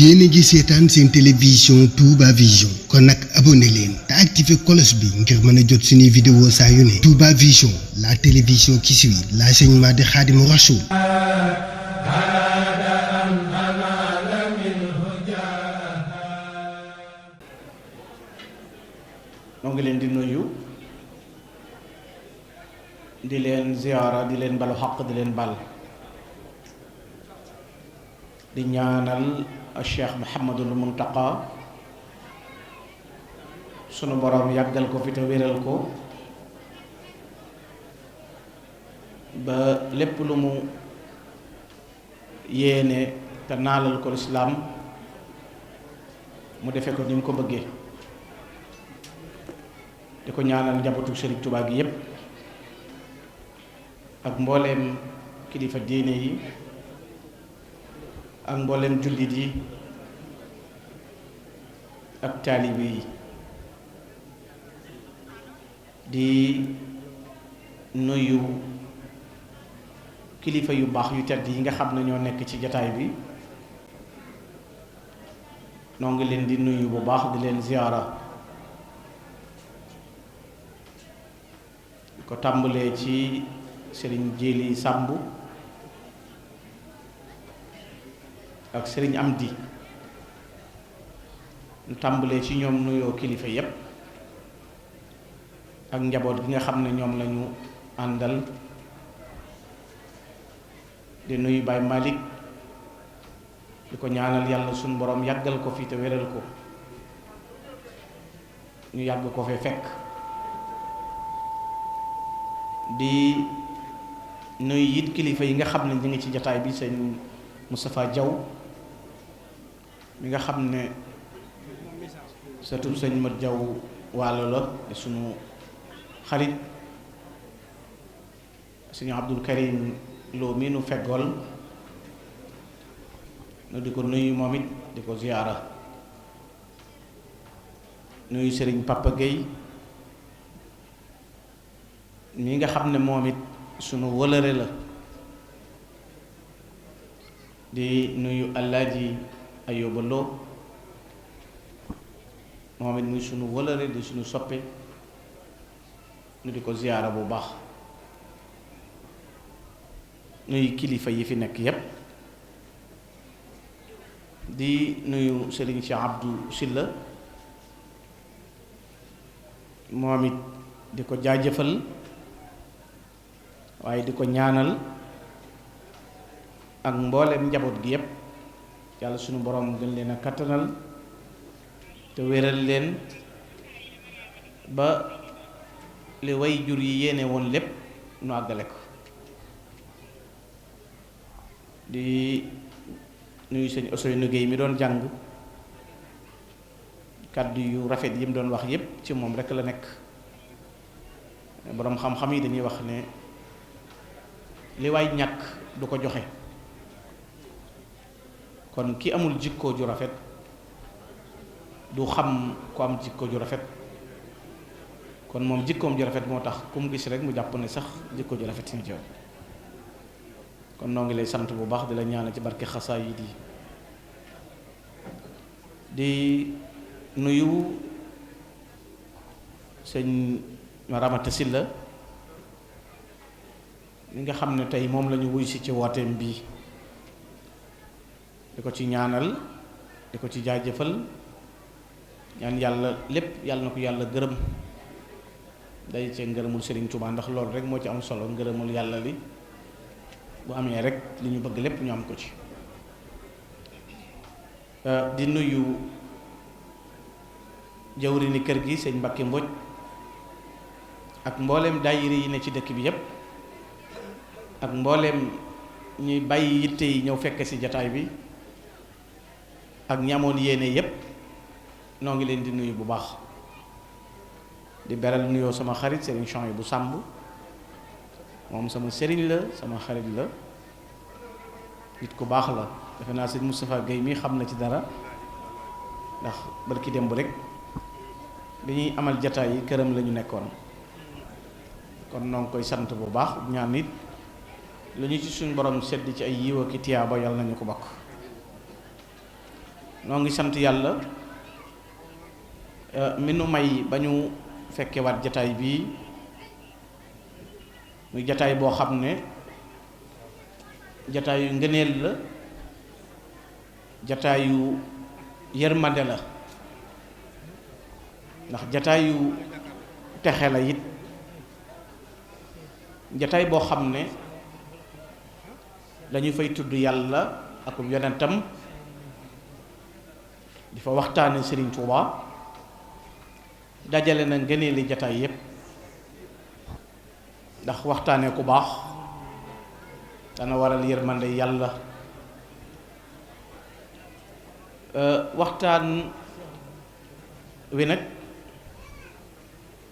yéen a ngi seetaan seen télévision Touba Vision kon nag abonné leen te activé cloche bi ngir mën a jot suñuy vidéo saa yu ne Touba Vision la télévision qui suit l'enseignement de Khadimou Rassoul. noo ngi leen di nuyu di leen ziyaara di leen balu xaq di leen bal di ñaanal Cheikh Mouhamadul Muntaqa sunu borom yàggal ko fi te wéral ko ba lépp lu mu yéene te naalal ko lislaam mu defe ko ni mu ko bëggee di ko ñaanal njabootu Sëriñ Tuubaa gi yépp ak mbooleem kilifa diine yi ak mbooleem jullit yi ak taalibe yi di nuyu kilifa yu baax yu tedd yi nga xam ne ñoo nekk ci jataay bi noo ngi leen di nuyu bu baax di leen ziyaara ko tàmbalee ci sëriñ Jéeli Sàmb ak sëriñ Amdi ñu tàmbalee ci ñoom nuyoo kilifa yépp ak njaboot gi nga xam ne ñoom lañu àndal di nuyu Baay Malik di ko ñaanal yàlla suñu borom yàggal ko fi te wéral ko ñu yàgg ko fee fekk di nuyu it kilifa yi nga xam ne ñu ngi ci jataay bi sëñ Moustapha Diaw mi nga xam ne surtout sëñ Mat Diaw waalo la di sunu xarit sëñ Abdul Karim Lo mi nu feggool nu di ko nuyu moom it di ko ziyaara nuyu sëriñ Papa Gueye mi nga xam ne moom it sunu wëlëre la di nuyu Alaaji Ayoba Lo moom it muy sunu wëlëre di sunu soppe nu di ko ziyaara bu baax nuyu kilifa yi fi nekk yépp di nuyu Serigne Cheikh Abdou Silla moom it di ko jaajëfal waaye di ko ñaanal ak mbooleem njaboot gi yépp yàlla sunu borom gën leen a kattanal te wéral leen ba li way jur yi yéene woon lépp nu àggale ko di nuyu sëñ Ousseynou Gueye mi doon jàng kàddu yu rafet yi mu doon wax yépp ci moom rekk la nekk boroom xam-xam yi dañuy wax ne li waay ñàkk du ko joxe kon ki amul jikko ju rafet du xam ku am jikko ju rafet kon moom jikkoom ju rafet moo tax ku mu gis rek mu jàpp ne sax jikko ju rafet ñu ci yow kon noo ngi lay sant bu baax di la ñaanal ci barke xasaayid yi di nuyu sëñ Ramata Silla li nga xam ne tey moom la ñu wuy si ci wooteem bii di ko ci ñaanal di ko ci jaajëfal ñaan yàlla lépp yàlla na ko yàlla gërëm day cee ngërëmul Serigne Touba ndax loolu rek moo ci am solo ngërëmul yàlla li bu amee rek li ñu bëgg lépp ñu am ko ci di nuyu jawrini kër gi sëñ Mbakke Mbodj ak mbooleem daayira yi ne ci dëkk bi yépp ak mbooleem ñuy bàyyi yitte yi ñëw fekk ci jataay bi ak ñamoon yéene yépp noo ngi leen di nuyu bu baax di beral nuyoo sama xarit Serigne Chouaïbou bu Sàmb moom sama sëriñ la sama xarit la nit ku baax la defe naa sëñ Moustapha Gueye mi xam na ci dara ndax barki démb rek bi ñuy amal jataay yi këram la ñu nekkoon kon noo ngi koy sant bu baax ñaan nit lu ñu ci suñ borom sedd ci ay yiw ak tiyaaba yàlla nañu ko bokk noo ngi sant yàlla mi nu may ba ñu fekke waat jataay bii muy jataay boo xam ne jataayu ngëneel la, jataayu yërmande la, ndax jataayu texe la it, jataay boo xam ne dañu fay tudd yàlla ak yonentam di fa waxtaane Sëriñ Tuuba, dajale na ngëneeli jataay yépp, ndax waxtaane ku baax dana waral yërmande yàlla. waxtaan wi nag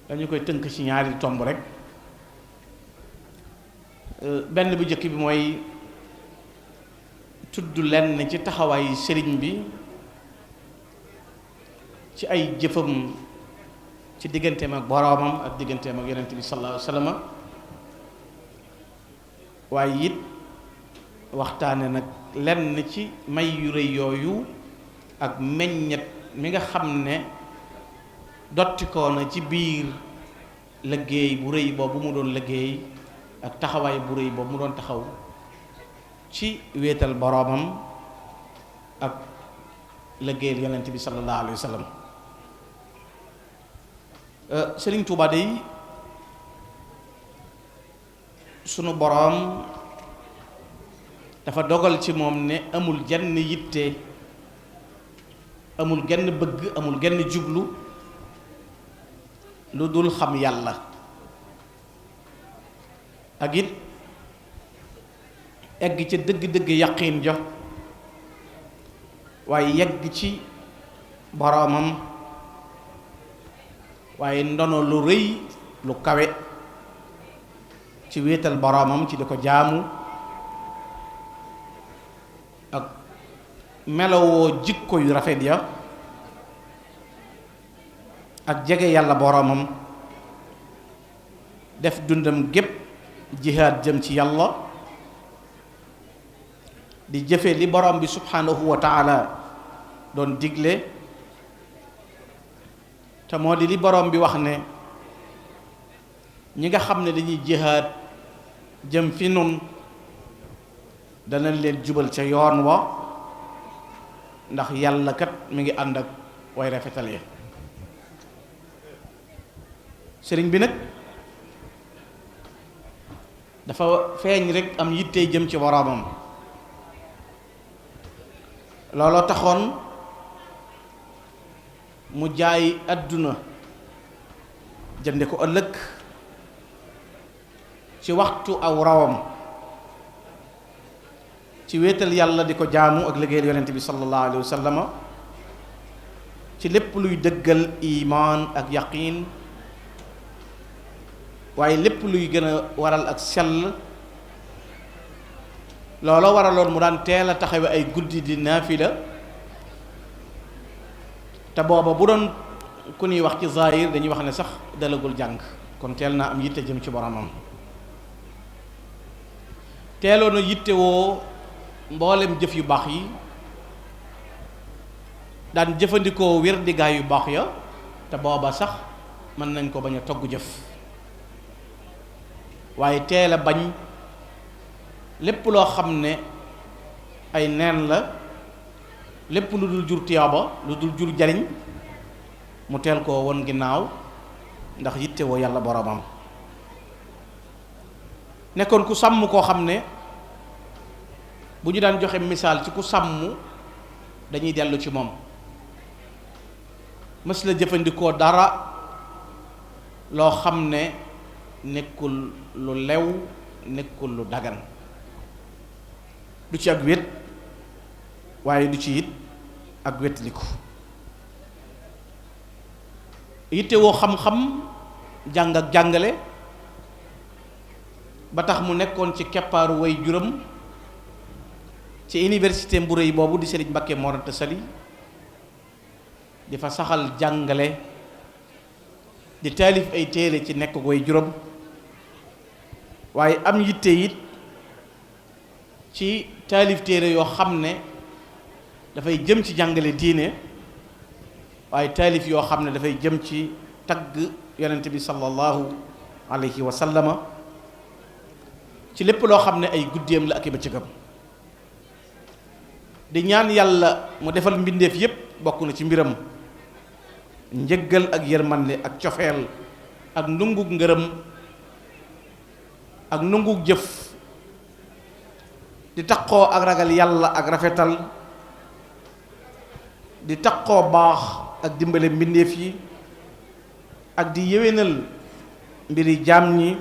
dañu koy tënk ci ñaari tomb rek. benn bu njëkk bi mooy tudd lenn ci taxawaayu sëriñ bi ci ay jëfam ci digganteem ak boroomam ak digganteem ak yonent bi sallallahu alayhi wa sallam, waaye it waxtaane nag lenn ci may yu rëy yooyu ak meññet mi nga xam ne dottikoo na ci biir liggéey bu rëy boobu mu doon liggéey ak taxawaay bu rëy boobu mu doon taxaw ci wéetal boroomam ak liggéeyal yonent bi sallallahu alayhi wa sallam. Sëriñ Tuuba day sunu boroom dafa dogal ci moom ne amul jenn yitte, amul genn bëgg, amul genn jublu lu dul xam yàlla ak it egg ca dëgg-dëgg yaqiin jo, waaye yegg ci boroomam, waaye ndono lu rëy lu kawe ci wéetal boroomam ci di ko jaamu ak melowoo jikko yu rafet ya ak jege yàlla boroomam, def dundam gépp jihaad jëm ci yàlla, di jëfe li borom bi subhanahu wa taala doon digle, te moo di li borom bi wax ne ñi nga xam ne dañuy jihaad jëm fi nun danañ leen jubal ca yoon wa, ndax yàlla kat mi ngi ànd ak way rafetal ya. sëriñ bi nag dafa feeñ rek am yitte jëm ci boroomam, looloo taxoon mu jaay àdduna jënde ko ëllëg ci waxtu aw rawam ci wéetal yàlla di ko jaamu ak liggéeyal yonent bi sallallahu alayhi wa sallam, ci lépp luy dëggal imaan ak yaqiin, waaye lépp luy gën a waral ak sell. looloo waraloon mu daan teel a taxawe ay guddi di naafila, te booba bu doon ku ñuy wax ci zahir dañuy wax ne sax dalagul jàng, kon teel naa am yitte jëm ci boromam. teeloon a yitte woo mboolem jëf yu baax yi, daan jëfandikoo wér di gaay yu baax ya, te booba sax mën nañ ko bañ a togg jëf, waaye teel a bañ lépp loo xam ne ay neen la, lépp lu dul jur tiyaaba, lu dul jur jariñ, mu teel koo won ginnaaw ndax yitte woo yàlla boromam. nekkoon ku sàmm koo xam ne bu ñu daan joxe misaal ci ku sàmm dañuy dellu ci moom. mës la jëfandikoo dara loo xam ne nekkul lu lew, nekkul lu dagan, du ci ak wét, waaye du ci it ak wétliku. yitte woo xam-xam, jàng ak jàngale, ba tax mu nekkoon ci keppaaru way juram ci université bu rëy boobu di Serigne Mbacké Mor Anta Sali, di fa saxal jàngale, di taalif ay téere ci nekk way juram, waaye am yitte it ci taalif téere yoo xam ne dafay jëm ci jàngale diine waaye taalif yoo xam ne dafay jëm ci tagg yonent bi sallallahu alayhi wa sallama ci lépp loo xam ne ay guddeem la ak i bëccëgam di ñaan yàlla mu defal mbindeef yépp bokk na ci mbiram njëggal ak yërmande ak cofeel ak nungug ngërëm ak nungug jëf di taqoo ak ragal yàlla ak rafetal di taqoo baax ak dimbale mbindeef yi ak di yéwénal mbiri jaam ñi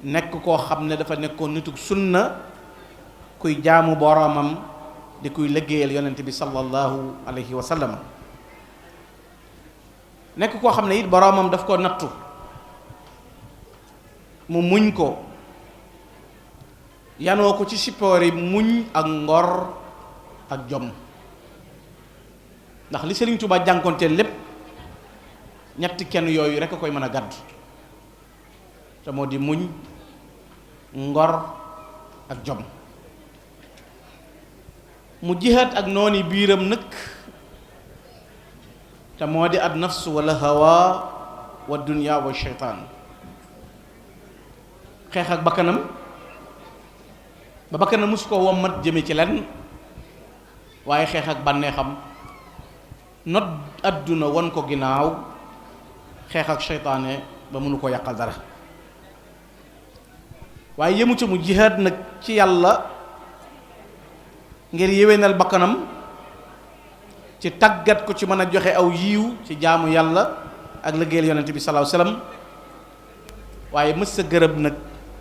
nekk koo xam ne dafa nekkoon nitug sunna kuy jaamu boroomam di kuy liggéeyal yonent bi sallallahu alayhi wa sallam nekk koo xam ne it boroomam daf ko nattu mu muñ ko yanoo ko ci sippoori muñ ak ngor ak jom ndax li Sëriñ Tuubaa jànkonteel lépp ñetti kenn yooyu rekk a koy mën a gàddu te moo di muñ ngor ak jom mu jihaat ak nooni biiram nag te moo di ad nafs wala hawa wa dunya wa shaytaan xeex ak bakkanam ba bakkanam musu ko wommat jëme ci lenn waaye xeex ak bànneexam not adduna won ko ginnaaw xeex ak seytaane ba mënu ko yàqal dara waaye yëmu ca mu jihaad nag ci yàlla ngir yéwénal bakkanam ci tàggat ko ci mën a joxe aw yiiw ci jaamu yàlla ak liggéeyal yonent bi sallallahu alayhi wasallam waaye mës sa gërëb nag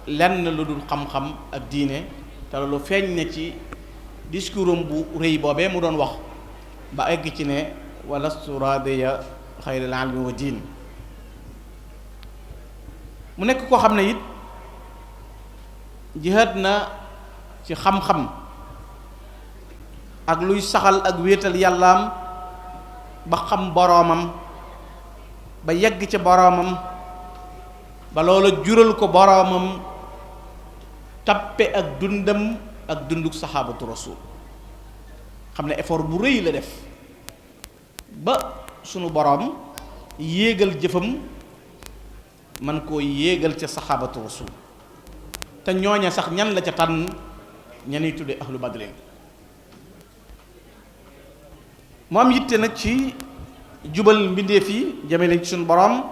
lenn lu dul xam-xam ak diine te loolu feeñ ne ci discours am bu rëy boobee mu doon wax ba egg ci ne walastu radiya xayril ilmi wa diin mu nekk koo xam ne it jihaad na ci xam-xam ak luy saxal ak wéetal yàllaam ba xam boroomam ba yegg ca boroomam ba loola jural ko boroomam tappe ak dundam ak dunduk saxaabatu rasul xam ne effort bu rëy la def ba sunu boroom yéegal jëfam man koo yéegal ca saxaabatu rasul te ñooña sax ñan la ca tànn ñanuy tudde ahlu badrin mu am yitte nag ci jubal mbindeef yi jëme leen ci suñu boroom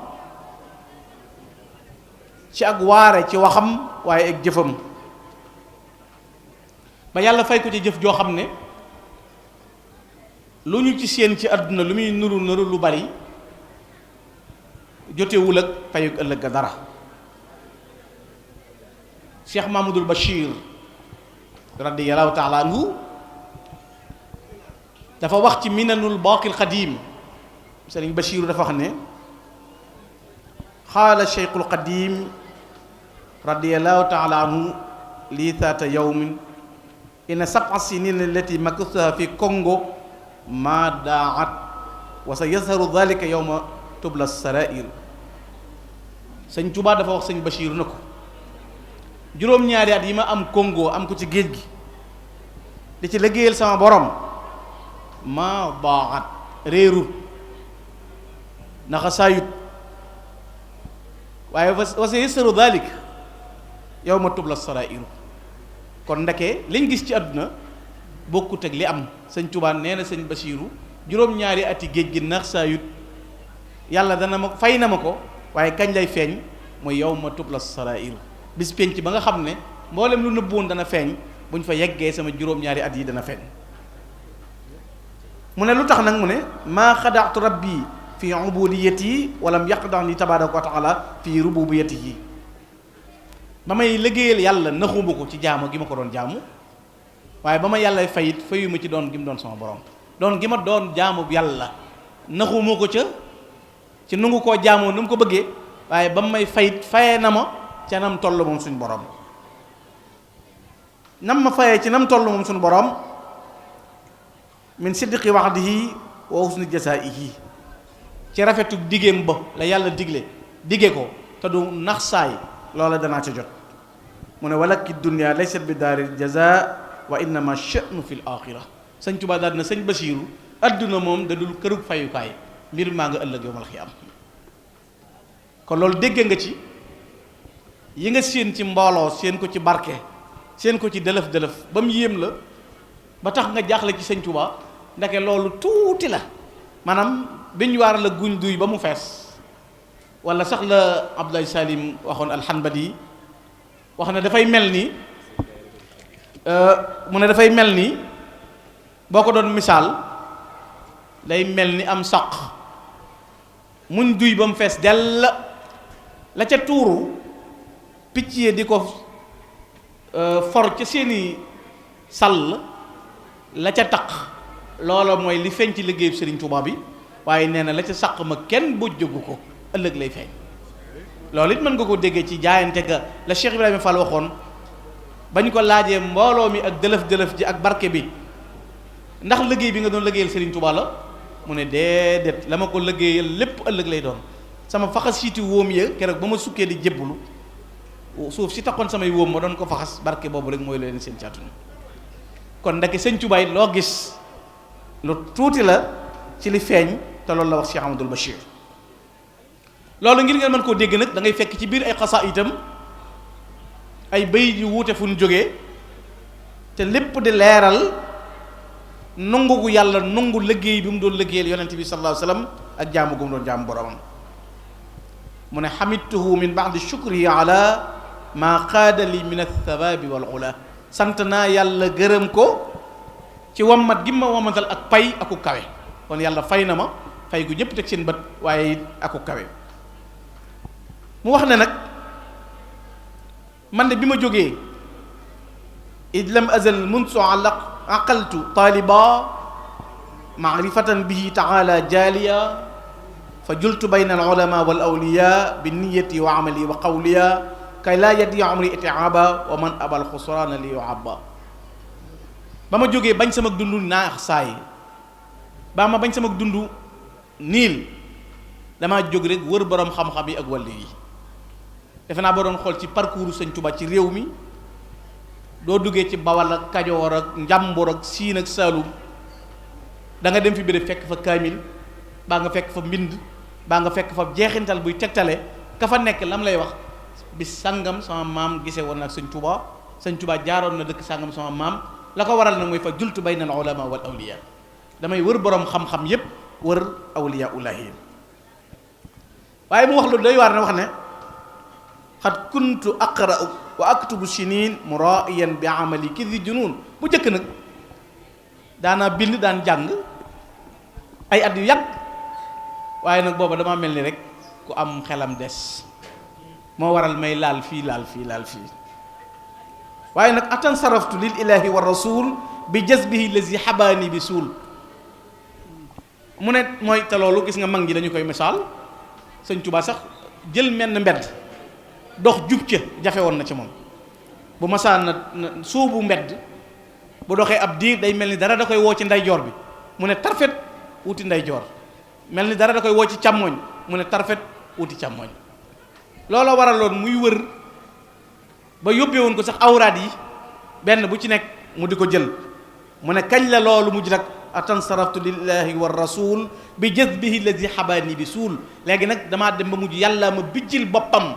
ci ak waare ci waxam waaye ak jëfam ba yàlla fay ko ci jëf joo xam ne lu ñu ci séen ci àdduna lu muy nuru nuru lu bari jotewul ak payug ëllëg ga dara Cheikh Mahmoudul Bachir radiyallahu taala anhu dafa wax ci minanul baaqil qadim Sëriñ Bachir dafa wax ne xaala Cheikhul Qadim radiyallahu taala anhu lii taata yawmin inna sab'a sinina allati makathuha fi Congo ma daat wa sa yazharu dhalika yawma tubla sarair Sëñ Tuubaa dafa wax Sëñ Bachir na ko juróom-ñaari at yi ma am Congo am ko ci géej gi di ci liggéeyal sama borom ma daat réeru naxa saayut waaye wa sa yazharu dhalika yawma tubla sarair kon ndeke liñ gis ci àdduna bokkut ak li am Sëñ Tuubaa nee na Sëñ Basiiru juróom-ñaari ati géej gi nax saayut yàlla dana ma fay na ma ko waaye kañ lay feeñ mooy yawma tubla sarair bis penc ba nga xam ne mboolem lu nëbboon dana feeñ buñ fa yeggee sama juróom-ñaari at yi dana feeñ mu ne lu tax nag mu ne maa xadaatu rabbi fi ubudiyati walam yaqdani tabaraka wa taala fi rububiyatihi ba may liggéeyal yàlla naxuma ko ci jaamu gi ma ko doon jaamu waaye ba ma yàlla fayit fayuma ci doon gi mu doon sama borom doon gi ma doon jaamu yàlla naxuma ko ca ci nungu koo jaamoo nu mu ko bëggee waaye ba may fayit fayee na ma ca nam toll moom suñu borom nam ma fayee ci nam toll moom suñu borom min sidqi wa'dihi wa husni jasaa'ihi ci rafetu digéem ba la yàlla digle dige ko te du nax saay loola danaa ca jot mu ne walakki dunya laysat bi daaril jazaa wa innama sha'nu fil aaxira sëñ Tuubaa daal na sëñ Basiiru adduna moom da dul kërug fayukaay mbir maa nga ëllëg yowmal xiyaam kon loolu dégg nga ci yi nga séen ci mbooloo séen ko ci barke séen ko ci dëlëf dëlëf ba mu yéem la ba tax nga jaaxle ci sëñ Tuubaa ndeke loolu tuuti la maanaam biñ waar la guñ duy ba mu fees wala sax la Abdoulaye Salim waxoon alxanbali wax ne dafay mel ni mu ne dafay mel ni boo ko doon misaal day mel ni am saq muñ duy ba mu fees dell la ca tuuru picc yi di ko for ca seeni sàll la ca taq loola mooy li feeñ ci liggéeyu Sëriñ Tuubaa bi waaye nee na la ca saq ma kenn bojjogu ko ëllëg lay feeñ loolu it mën nga ko déggee ci jaayante ga la Cheikh Ibrahima Fall waxoon bañ ko laajee mbooloo mi ak dëlëf ji ak barke bi ndax liggéey bi nga doon liggéeyal Sëriñ Tuubaa la mu ne déedéet la ma ko liggéeyal lépp ëllëg lay doon sama faxas siiti wóom ya keroog ba ma sukkee di jébbulu suuf si taxoon samay wóom ma doon ko faxas barke boobu rek mooy leen seen caatuna kon ndeke Sëñ Tuubaa loo gis lu tuuti la ci li feeñ te loolu la wax Cheikh Amadou Bachir loolu ngir ngeen mën koo dégg nag da ngay fekk ci biir ay xasaa itam ay bayit yu wuute fu ñu jógee te lépp di leeral nungu gu yàlla nungu liggéey bi mu doon liggéeyal yonent bi sallallahu alayhi wa sallam ak jaamu gu mu doon jaamu boromam mu ne xamidtuhu min baadi shukrihi ala maa qaada li min althawabi wal ula sant naa yàlla gërëm ko ci wammat gi ma wammatal ak pay aku kawe kon yàlla fay na ma fay gu ñëpp teg seen bët waaye it aku kawe mu wax ne nag man de bi ma jógee id lam azal munsu aqaltu taaliba maarifatan bihi taala jaaliya fa jultu bayna al ulama wal awliya bi niyati wa amali wa qawliya kay laa yadi umri itiaba wa man abal xusraana li yuabba ba ma jógee bañ sama dund naax saay ba ma bañ sama dund niil damaa jóg rek wër borom xam-xam yi ak wàllu yi defe naa boo doon xool ci parcours Sëñ Tuubaa ci réew mi doo duggee ci Bawal ak Kajoor ak Njàmbur ak Siin ak Saalum da nga dem fi béréb fekk fa kaamil baa nga fekk fa mbind baa nga fekk fa jeexintal buy tegtale ka fa nekk lam lay wax bis sangam sama maam gisee woon nag Sëñ Tuubaa Sëñ Tuubaa jaaroon na dëkk sangam sama maam la ko waral nag mooy fa jultu bayna al ulama wal awliya damay wër borom xam-xam yépp wër awliya ullahi waaye mu wax lu doy waar ne wax ne xat kuntu aqra'u wa aktubu sinin muraiyan bi amali ki di junun bu njëkk nag daanaa bind daan jàng ay at yu yàgg waaye nag booba dama mel ni rek ku am xelam des moo waral may laal fii waaye nag atan saraftu lil ilahi wa rasul bi jazbihi lazi xabaani bi suul mu ne mooy te loolu gis nga mag ñi dañu koy misaal Sëñ Tuubaa sax jël menn mbedd dox jub ca jafe woon na ci moom bu masaan na suubu mbedd bu doxee ab diir day mel ni dara da koy woo ci ndeyjoor bi mu ne tarfet wuti ndeyjoor mel ni dara da koy woo ci càmmoñ mu ne tarfet wuti càmmoñ loola waraloon muy wër ba yóbbee woon ko sax awraad yi benn bu ci nekk mu di ko jël mu ne kañ la loolu mujj nag atan saraftu lillahi wa rasul bi jazbihi lazi xabaani bi suul léegi nag damaa dem ba mujj yàlla ma bijjil boppam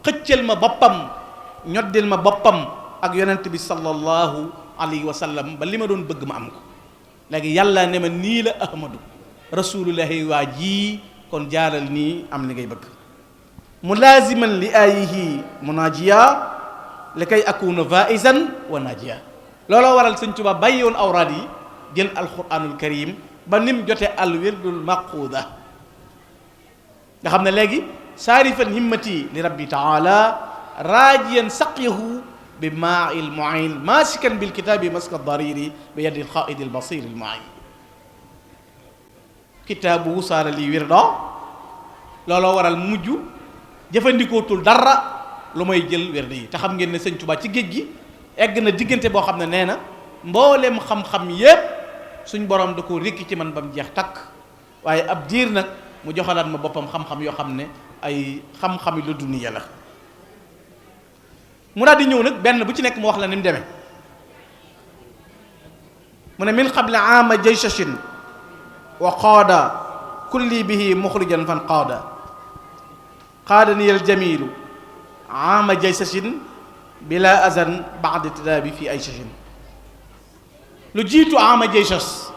xëccal ma boppam ñoddil ma boppam ak yonent bi sallallahu alayhi wa sallam ba li ma doon bëgg ma am ko léegi yàlla ne ma nii la ahmadu rasulullahi waa jii kon jaaral nii am li ngay bëgg mulaaziman li aayihi munaajiya li kay akuna faizan wa naajiya looloo waral Sëñ Tuubaa bàyyi woon awraad yi jël alquranul karim ba nim jote al wirdul maquuda nga xam ne léegi saarifan himmati li rabbi taala raajiyan saqyahu bi maa il muin maasikan bil kitaabi maska dariri bi yadi al xaaidi al basir al muin kitaabu saara li wirda looloo waral mujj jëfandikootul dara lu may jël wirda yi te xam ngeen ne Sëñ Tuubaa ci géej gi egg na diggante boo xam ne nee na mboolem xam-xam yépp suñ borom da ko rékki ci man ba mu jeex takk waaye ab diir nag mu joxalaat ma boppam xam-xam yoo xam ne ay xam-xam yu la duniya la mu daal di ñëw nag benn bu ci nekk mu wax la ni mu demee mu ne min qabli aama jaysashin wa qaada kulli bihi muxrijan fan qaada niyal jamilu aama jaysashin bila azan baada tidaabi fii ay sashin. lu jiitu aama jaysas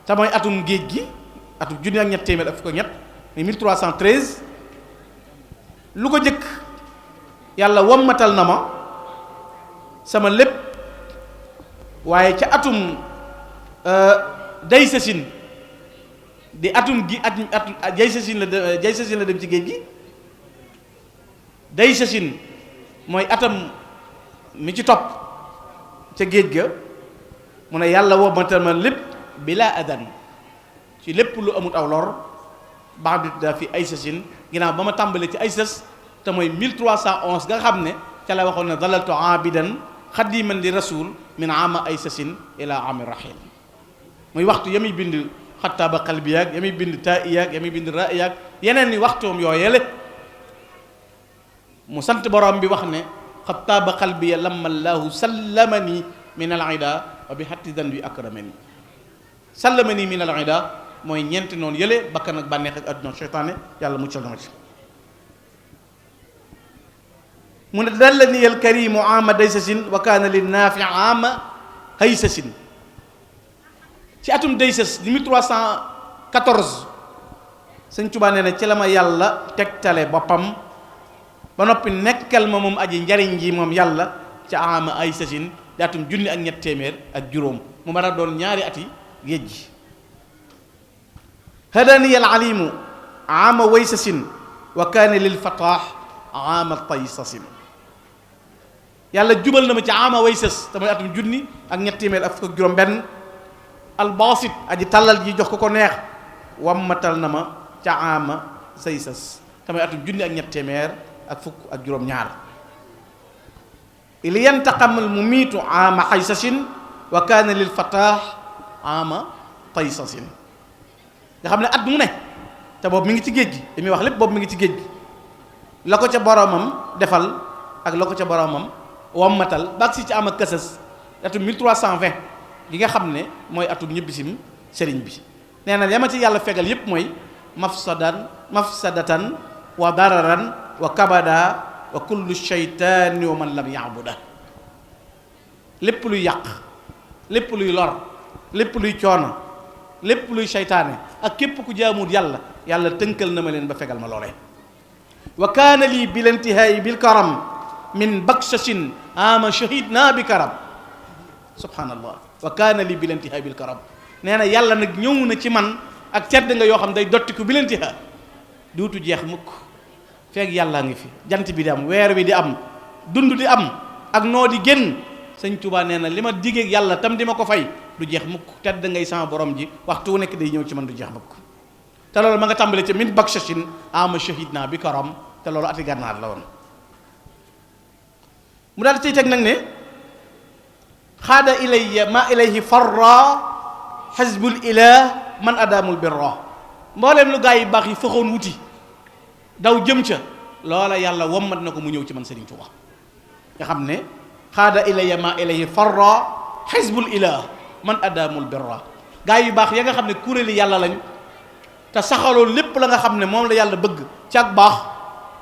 te mooy atum géej gi atum junni ak ñett téeméer ak fukk ak ñett muy 1313 lu ko jëkk yàlla wammatal na ma sama lépp, waaye ca atum Jaysasin di atum gi at Jaysasin la dem ci géej gi. Jaysasin mooy atam mi ci topp ca géej ga, mu ne yàlla wammatal ma lépp bila adan ci lépp lu amut aw lor baax daa fi ay sasin ginnaaw ba ma tàmbalee ci ay sas te mooy 1311 nga xam ne ca la waxoon ne dalaltu abidan xadiman li rasul min ama ay sasin ila ami rahil. muy waxtu ya muy bind xattaaba qalbi yaag ya muy bind taa yaag ya muy bind ra yaag yeneen ni waxtoom yooyele mu sant borom bi wax ne xattaaba qalbi ya lamma allahu sallamani min al ida wa bi hatti dan bi akramani. sallamani min al ida mooy ñeenti noonu yële bakkan ak bànneex ak adduna seytaane yàlla muccal na ma ci. mu ne dallani al karimu ama daysasin wa kaana li naafi ama haysasin. ci atum daysas di 1314 sëñ Tuubaa nee na ci la ma yàlla tegtale boppam ba noppi nekkal ma moom aji njariñ ji moom yàlla ca ama haysasin di atum junni ak ñett téeméer ak juróom mu mën a doon ñaari ati géej gi. hadani al alimu ama waysasin wa kaane lil fataax ama taysasin. yàlla jubal na ma ci ama waysas te mooy atum junni ak ñett téeméer ak fukk ak juróom benn. albaasit aji tàllal ji jox ko ko neex wammatal na ma ca ama saysas te mooy atum junni ak ñett téeméer ak fukk ak juróom ñaar. ili yantaqamal mu miitu ama xaysasin wa kaane lil fataax ama taysasin. nga xam ne at mu ne te boobu mi ngi ci géej gi li muy wax lépp boobu mi ngi ci géej gi la ko ca boromam defal ak la ko ca boromam wammatal baag si ci am ak kësës atum 1320 gi nga xam ne mooy atum ñibbisim sëriñ bi. nee na yama ci yàlla fegal yépp mooy mafsadatan wa dararan wa kabada wa kullu shaytaani wa man lam yaabuda. lépp luy yàq, lépp luy lor, lépp luy coono, lépp luy seytaane ak képp ku jaamut yàlla yàlla tënkal na ma leen ba fegal ma loolee. wa kaana lii bil intihaayi bil karam min bakshasin ama shahidna bi karam. subhanallah. wa kaana lii bil intihaayi bil karam. nee na yàlla nag ñëw na ci man ak tedd nga yoo xam day dottiku bil intihaa duutu jeex mukk feeg yàllaa ngi fi, jant bi di am, weer bi di am, dund di am ak noo di génn. sëñ Tuubaa nee na li ma diggeeg yàlla tam di ma ko fay du jeex mukk. tedd ngay sama borom ji waxtu wu nekk day ñëw ci man du jeex mukk. te loolu ma nga tàmbalee ca min bakshasin ama shahidna bi karam te loolu ati gànnaar la woon. mu daal ciy teg nag ne xaada ilayya ma ilayhi farra xasbul ilah man adamul birra. mbooleem lu gaa yi baax yi fëxoon wuti daw jëm ca loola yàlla wommat na ko mu ñëw ci man Sëriñ Tuubaa nga xam ne xaada ilayya ma ilayhi farra xisbul ilah man adamul birra. gaa yu baax ya nga xam ne kuréeli yàlla lañ te saxaloon lépp la nga xam ne moom la yàlla bëgg ci ak baax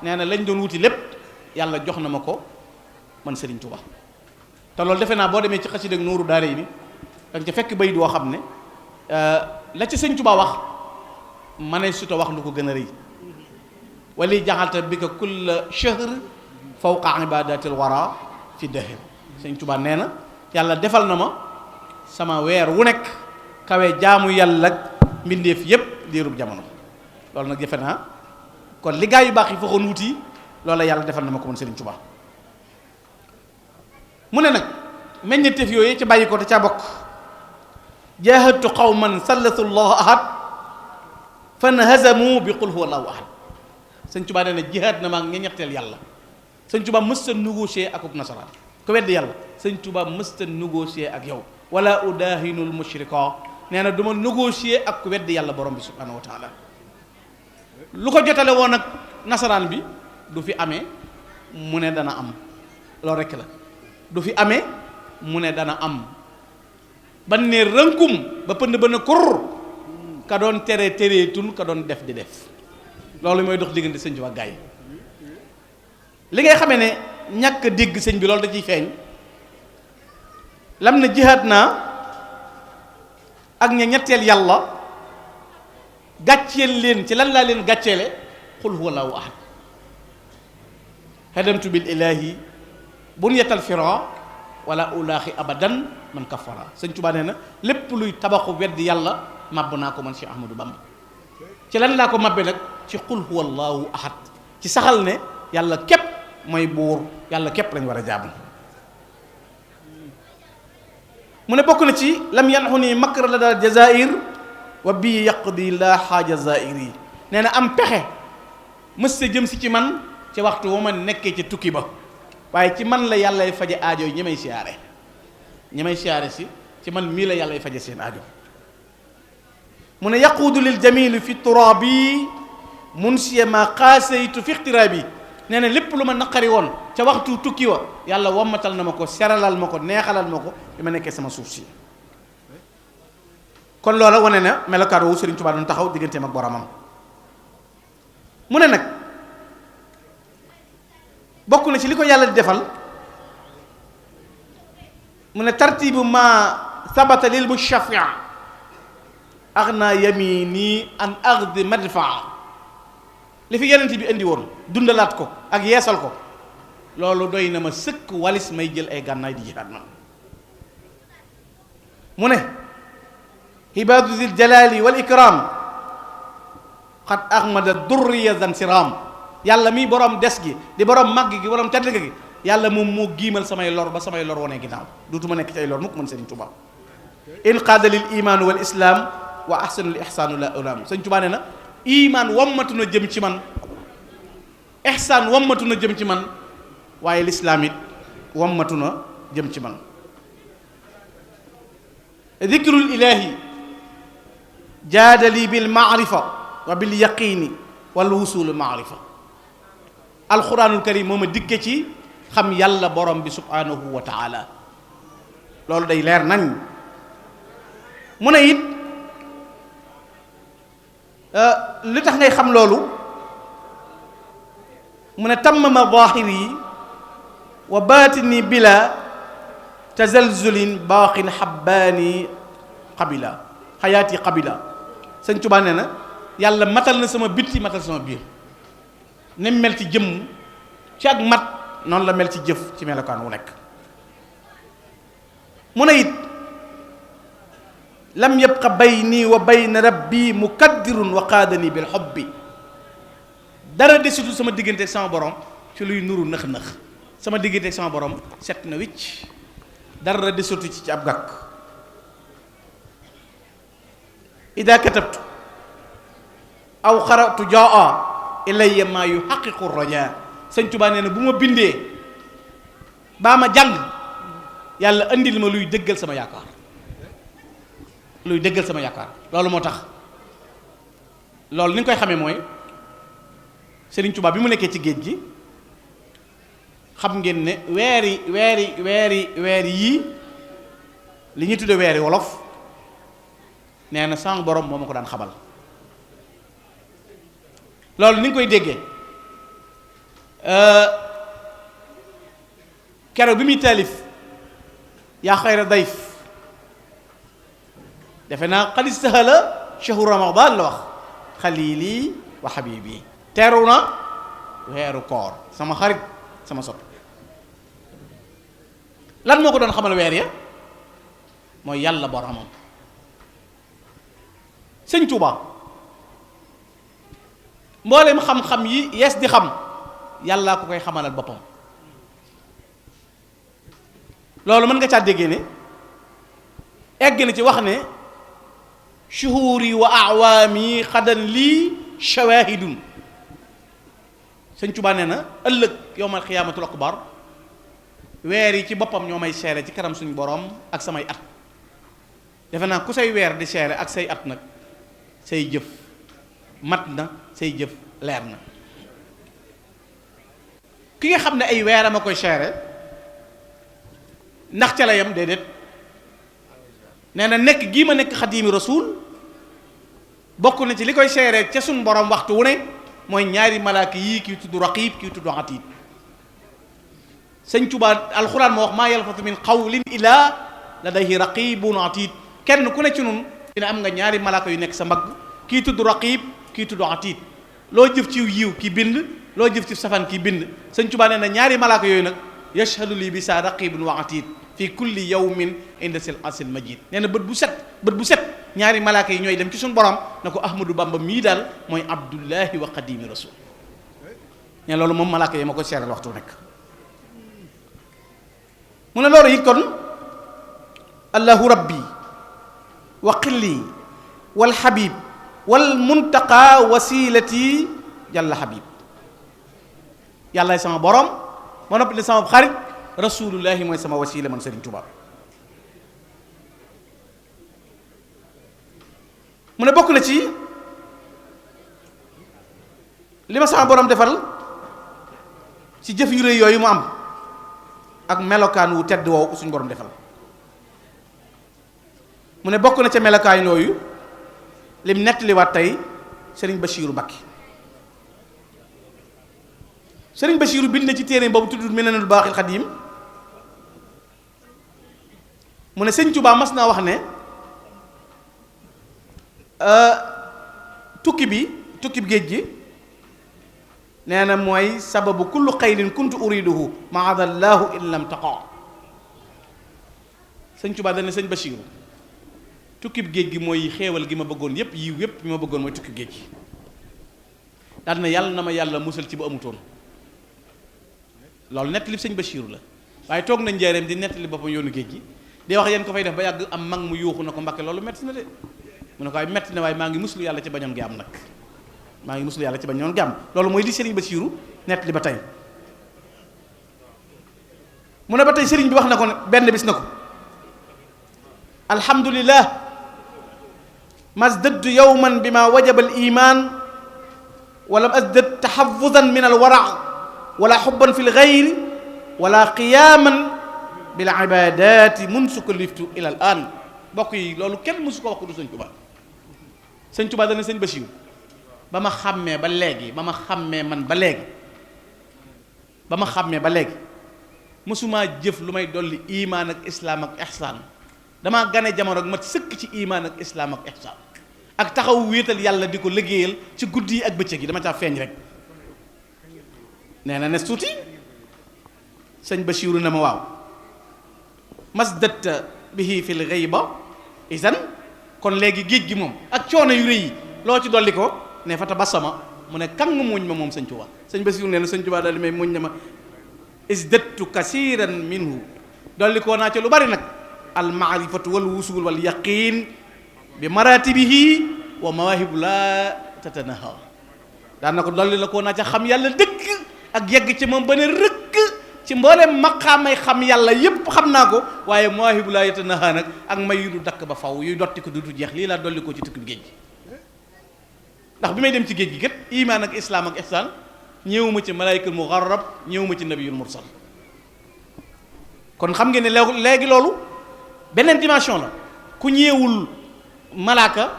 nee na lañ doon wuti lépp yàlla jox na ma ko man Serigne Touba. te loolu defe naa boo demee ci xasida ak Nuuru Daarayni danga ca fekk bayit woo xam ne la ci Sëñ Touba wax ma ne suta wax lu ko gën a rëy. wali jaxalta bi ka kulla shahr fawqa ibadatil wara fi dahr. Sëñ Touba nee na yàlla defal na ma sama weer wu nekk kawe jaamu yàlla ak mbindeef yépp diirub jamono. loolu nag defe naa kon li gaa yu baax yi faxoon wuti loolu la yàlla defal na ma ko man Sëriñ Touba. mu ne nag meññeteef yooyu ca bàyyi ko te caa bokk jaahadtu qawman sallatu llahu ahad fanhazamu bi qul huwa allahu ahad. Sëñ Touba nee na jihaad na ma ak ñetteel yàlla. Sëñ Touba mësta négocier akuk nasaraan ko weddi yàlla. Sëñ Touba mësta négocier ak yow wala udaahinul mushrika. nee na du ma négocier ak ku weddi yàlla borom bi subhanahu wa taala. lu ko jotale woon ak nasaraan bi du fi amee mu ne dana am loolu rekk la. du fi amee mu ne dana am ban ne rënkum ba pënd ba na kur ka doon tereetun ka doon def di def loolu mooy dox diggante sëñ Tuubaa gaay li ngay xamee ne ñàkk dégg sëñ bi loolu da ciy feeñ lam na jihaad naa ak ña ñetteel yàlla gàcceel leen ci lan laa leen gàcceele qul huwa allahu ahad hadamtu bil ilahi bunyatal fira wala ulaaxi abadan man kafara sëñ Tuubaa nee na lépp luy tabaxu weddi yàlla màbb naa ko man Cheikh Ahmadou Bamba ci lan laa ko màbbe nag ci qul huwa allahu ahad ci saxal ne yàlla képp mooy buur yàlla képp lañ war a jaamu mu ne bokk na ci lam yanxu nii makra la daal jazair wa bii yaqdi la xaaja zairi nee na am pexe mës sa jëm si ci man ci waxtu wa ma nekkee ci tukki ba waaye ci man la yàllay faje aajo yi ñi may siyaare si ci man mii la yàllay faje seen aajo mu ne yaquudu lil jamili fi turaabi munsiya ma qaasaytu fi ixtiraabi nee na lépp lu ma naqari woon ca waxtu tukki wa yàlla wammatal na ma ko seralal ma ko neexalal ma ko bi ma nekkee sama suuf si kon loola wane na melokaan woowu Sëriñ Tuubaa doon taxaw digganteem ak boromam mu ne nag bokk na ci li ko yàlla di defal mu ne tartibu ma sabata lil mushafia agna yamini an agdi madfaa li fi yonent bi indi woon dundalaat ko ak yeesal ko loolu doy na ma sëkk walis may jël ay gànnaay di jihaad man mu ne hibaadu zil jalali wal ikram xat ahmada durriya zan siram yàlla mi borom des gi di borom màgg gi borom tedd gi yàlla moom moo giimal samay lor ba samay lor wane ginnaaw duutuma nekk ci ay lor mukk man Sëriñ Tuubaa in qaada lil imaanu wal islaam wa ahsanul ihsaanu la ulaam Sëriñ Tuubaa nee na imaan wammatu na jëm ci man ihsaan wammatu na jëm ci man waaye lislaam it wammatu na jëm ci man dikrul ilaahi jaadali bil maarifa wa bil yaqiini wal wusuul maarifa alquranul karim moo ma dikke ci xam yàlla borom bi subhanahu wa taala loolu day leer nañ mu ne it li tax ngay xam loolu mu ne tammama zahiri wa batini bila tazalzulin baaxin xabbaani qabila xayaati qabila Sëñ Tuubaa nee na yàlla matal na sama bitti matal sama biir ni mel ci jëmm ci ak mat noonu la mel ci jëf ci melokaan wu nekk mu ne it lam yabqa bayni wa bayna rabbi mukaddirun wa qaadani bil hubbi dara desitu sama diggante ak sama borom ci luy nuru nëx-nëx sama diggante ak sama borom set na wicc dara desitu ci ab gàkk ida katabtu aw xaratu jaa ilayya ma yuhaqiqu raja Sëñ Tuubaa nee na bu ma bindee baa ma jàng yàlla andil ma luy dëggal sama yaakaar loolu moo tax loolu ni nga koy xamee mooy Sëriñ Tuubaa bi mu nekkee ci géej gi xam ngeen ne weeri yii li ñuy tudde weeri wolof nee na sama borom moo ma ko daan xabal loolu ni nga koy déggee keroog bi muy taalif yaa xayra dayf defe naa xad istahala shahru ramadan la wax xalili wa habibi teeru na weeru koor sama xarit sama sopp lan moo ko doon xamal weer ya mooy yàlla boromam Sëñ Tuubaa mboolem xam-xam yi yees di xam yàllaa ko koy xamalal boppam loolu mën nga caa déggee ne egg na ci wax ne shuhuri wa awaami xadan lii shawahidun Sëñ Tuubaa nee na ëllëg yowmal xiyaamatul akbar weer yi ci boppam ñoo may seere ci kanam suñu borom ak samay at defe naa ku say weer di seere ak say at nag say jëf mat na say jëf leer na ki nga xam ne ay weeram a koy seere ndax ca la yam déedéet nee na nekk gii ma nekk xadiimi rasul bokk na ci li koy seeree ca suñ borom waxtu wu ne mooy ñaari malaaka yii kii tudd raqib kii tudd atiid. sëñ Tuubaa alxuraan moo wax maa yalfatu min qawlin illaa ladayhi raqibun atiid. kenn ku ne ci nun dina am nga ñaari malaaka yu nekk sa mbagg kii tudd raqib kii tudd atiid. loo jëf ci yiw ki bind, loo jëf ci safaan ki bind. sëñ Tuubaa nee na ñaari malaaka yooyu nag yashhadu li bi saa raqibun wa atiid fi kulli yawmin inda sil asil majid. nee na bët bu set ñaari malaaka yi ñooy dem ci suñu borom na ko Ahmadou Bamba mii daal mooy abdullahi wa qadimi rasul. ne loolu moom malaaka yi ma ko seeral waxtu nekk. mu ne loolu it kon allahu rabbi wa qilli wal habib wal muntaqa wasilati jalla habib. yàllaay sama borom ma noppi ne sama xarit rasulullahi mooy sama wasila man Serigne Touba. mu ne bokk na ci li ma sama borom defal ci jëf yu rëy yooyu mu am ak melokaan wu tedd woowu suñu borom defal. mu ne bokk na ca melokaan yooyu lim nettaliwaat tey Serigne Bachiru Mbacké. Serigne Bachiru bind na ci téere boobu tudd Minanul Baaxil Xadiim mu ne Sëñ Tuubaa mas naa wax ne tukki bi géej gi nee na mooy sababu kullu xayrin kuntu uriduhu maadallahu in lam taqa. Sëñ Tuubaa dana Sëñ Bachiru tukkib géej gi mooy xéewal gi ma bëggoon yépp yiw yépp bi ma bëggoon mooy tukkib géej gi. daal na yàlla na ma yàlla musal ci bu amutoon. loolu nettali Sëñ Bachiru la waaye toog na njaareem di nettali boppam yoonu géej gi di wax yéen ko fay def ba yàgg am mag mu yuuxu na ko Mbakke loolu metti na de mu ne ko waaye metti na waaye maa ngi muslu yàlla ci bañoon gi am nag maa ngi muslu yàlla ci bañoon gi am. loolu mooy li Sëriñ Bachiru nettali ba tey. mu ne ba tey sëriñ bi wax na ko benn bis na ko alhamdulillah masdadtu yawman bima wajaba al iman walam asdad taxafuzan min al wara wala xubban fi l gayri wala qiyaaman bil ibadati munsu kaliftu ila al an. mbokk yi loolu kenn mësu ko wax ko du Sëñ Tuubaa. Sëñ Tuubaa dana Sëñ Bachiru ba ma xàmmee ba léegi mësumaa jëf lu may dolli imaan ak islaam ak ihsaan. damaa gane jamono ak mat sëkk ci imaan ak islaam ak ihsaan ak taxaw wéetal yàlla di ko liggéeyal ci guddi yi ak bëccëg yi dama caa feeñ rek. nee na ne tuuti Sëñ Bachiru na ma waaw masdatta bihi fil ghayba isan kon léegi géej gi moom ak coono yu rëy yi loo ci dolli ko ne fa tabassama mu ne kan nga muñ ma moom Sëñ Tuubaa. Sëñ Bachiru nee na Sëñ Tuubaa daal di may muñ na ma isdattu kasiran minhu dolli koo naa ca lu bari nag al maarifatu wal wusul wal yaqin bi maratibihi wa mawahibu la tatanaha. daan na ko dolli la koo naa ca xam yàlla dëgg ak yegg ci moom ba ne rëkk ci mboolem maqaamay xam yàlla yépp xam naa ko waaye mawaahibu laa yatanaha nag ak may yu du dakk ba faw yuy dotti ko dutu jeex lii laa dolli ko ci tukki géej gi. ndax bi may dem ci géej gi kat imaan ak islaam ak ihsaan ñëwuma ci malaayikal mugarrab ñëwuma ci nabiyul mursal. kon xam ngeen ne léegi loolu beneen dimension la. ku ñeewul malaaka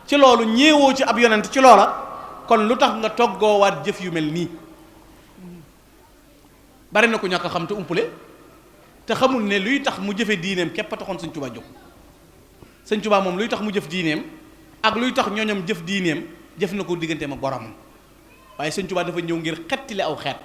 ci loolu ñeewoo ci ab yonent ci loola kon lu tax nga toggoowaat jëf yu mel nii. bari na ko ñàkk xam te umpule te xamul ne luy tax mu jëfe diineem képp a taxoon Sëñ Tuubaa jóg. Sëñ Tuubaa moom luy tax mu jëf diineem ak luy tax ñooñam jëf diineem jëf na ko digganteem ak boromam waaye Sëñ Tuubaa dafa ñëw ngir xettile aw xeet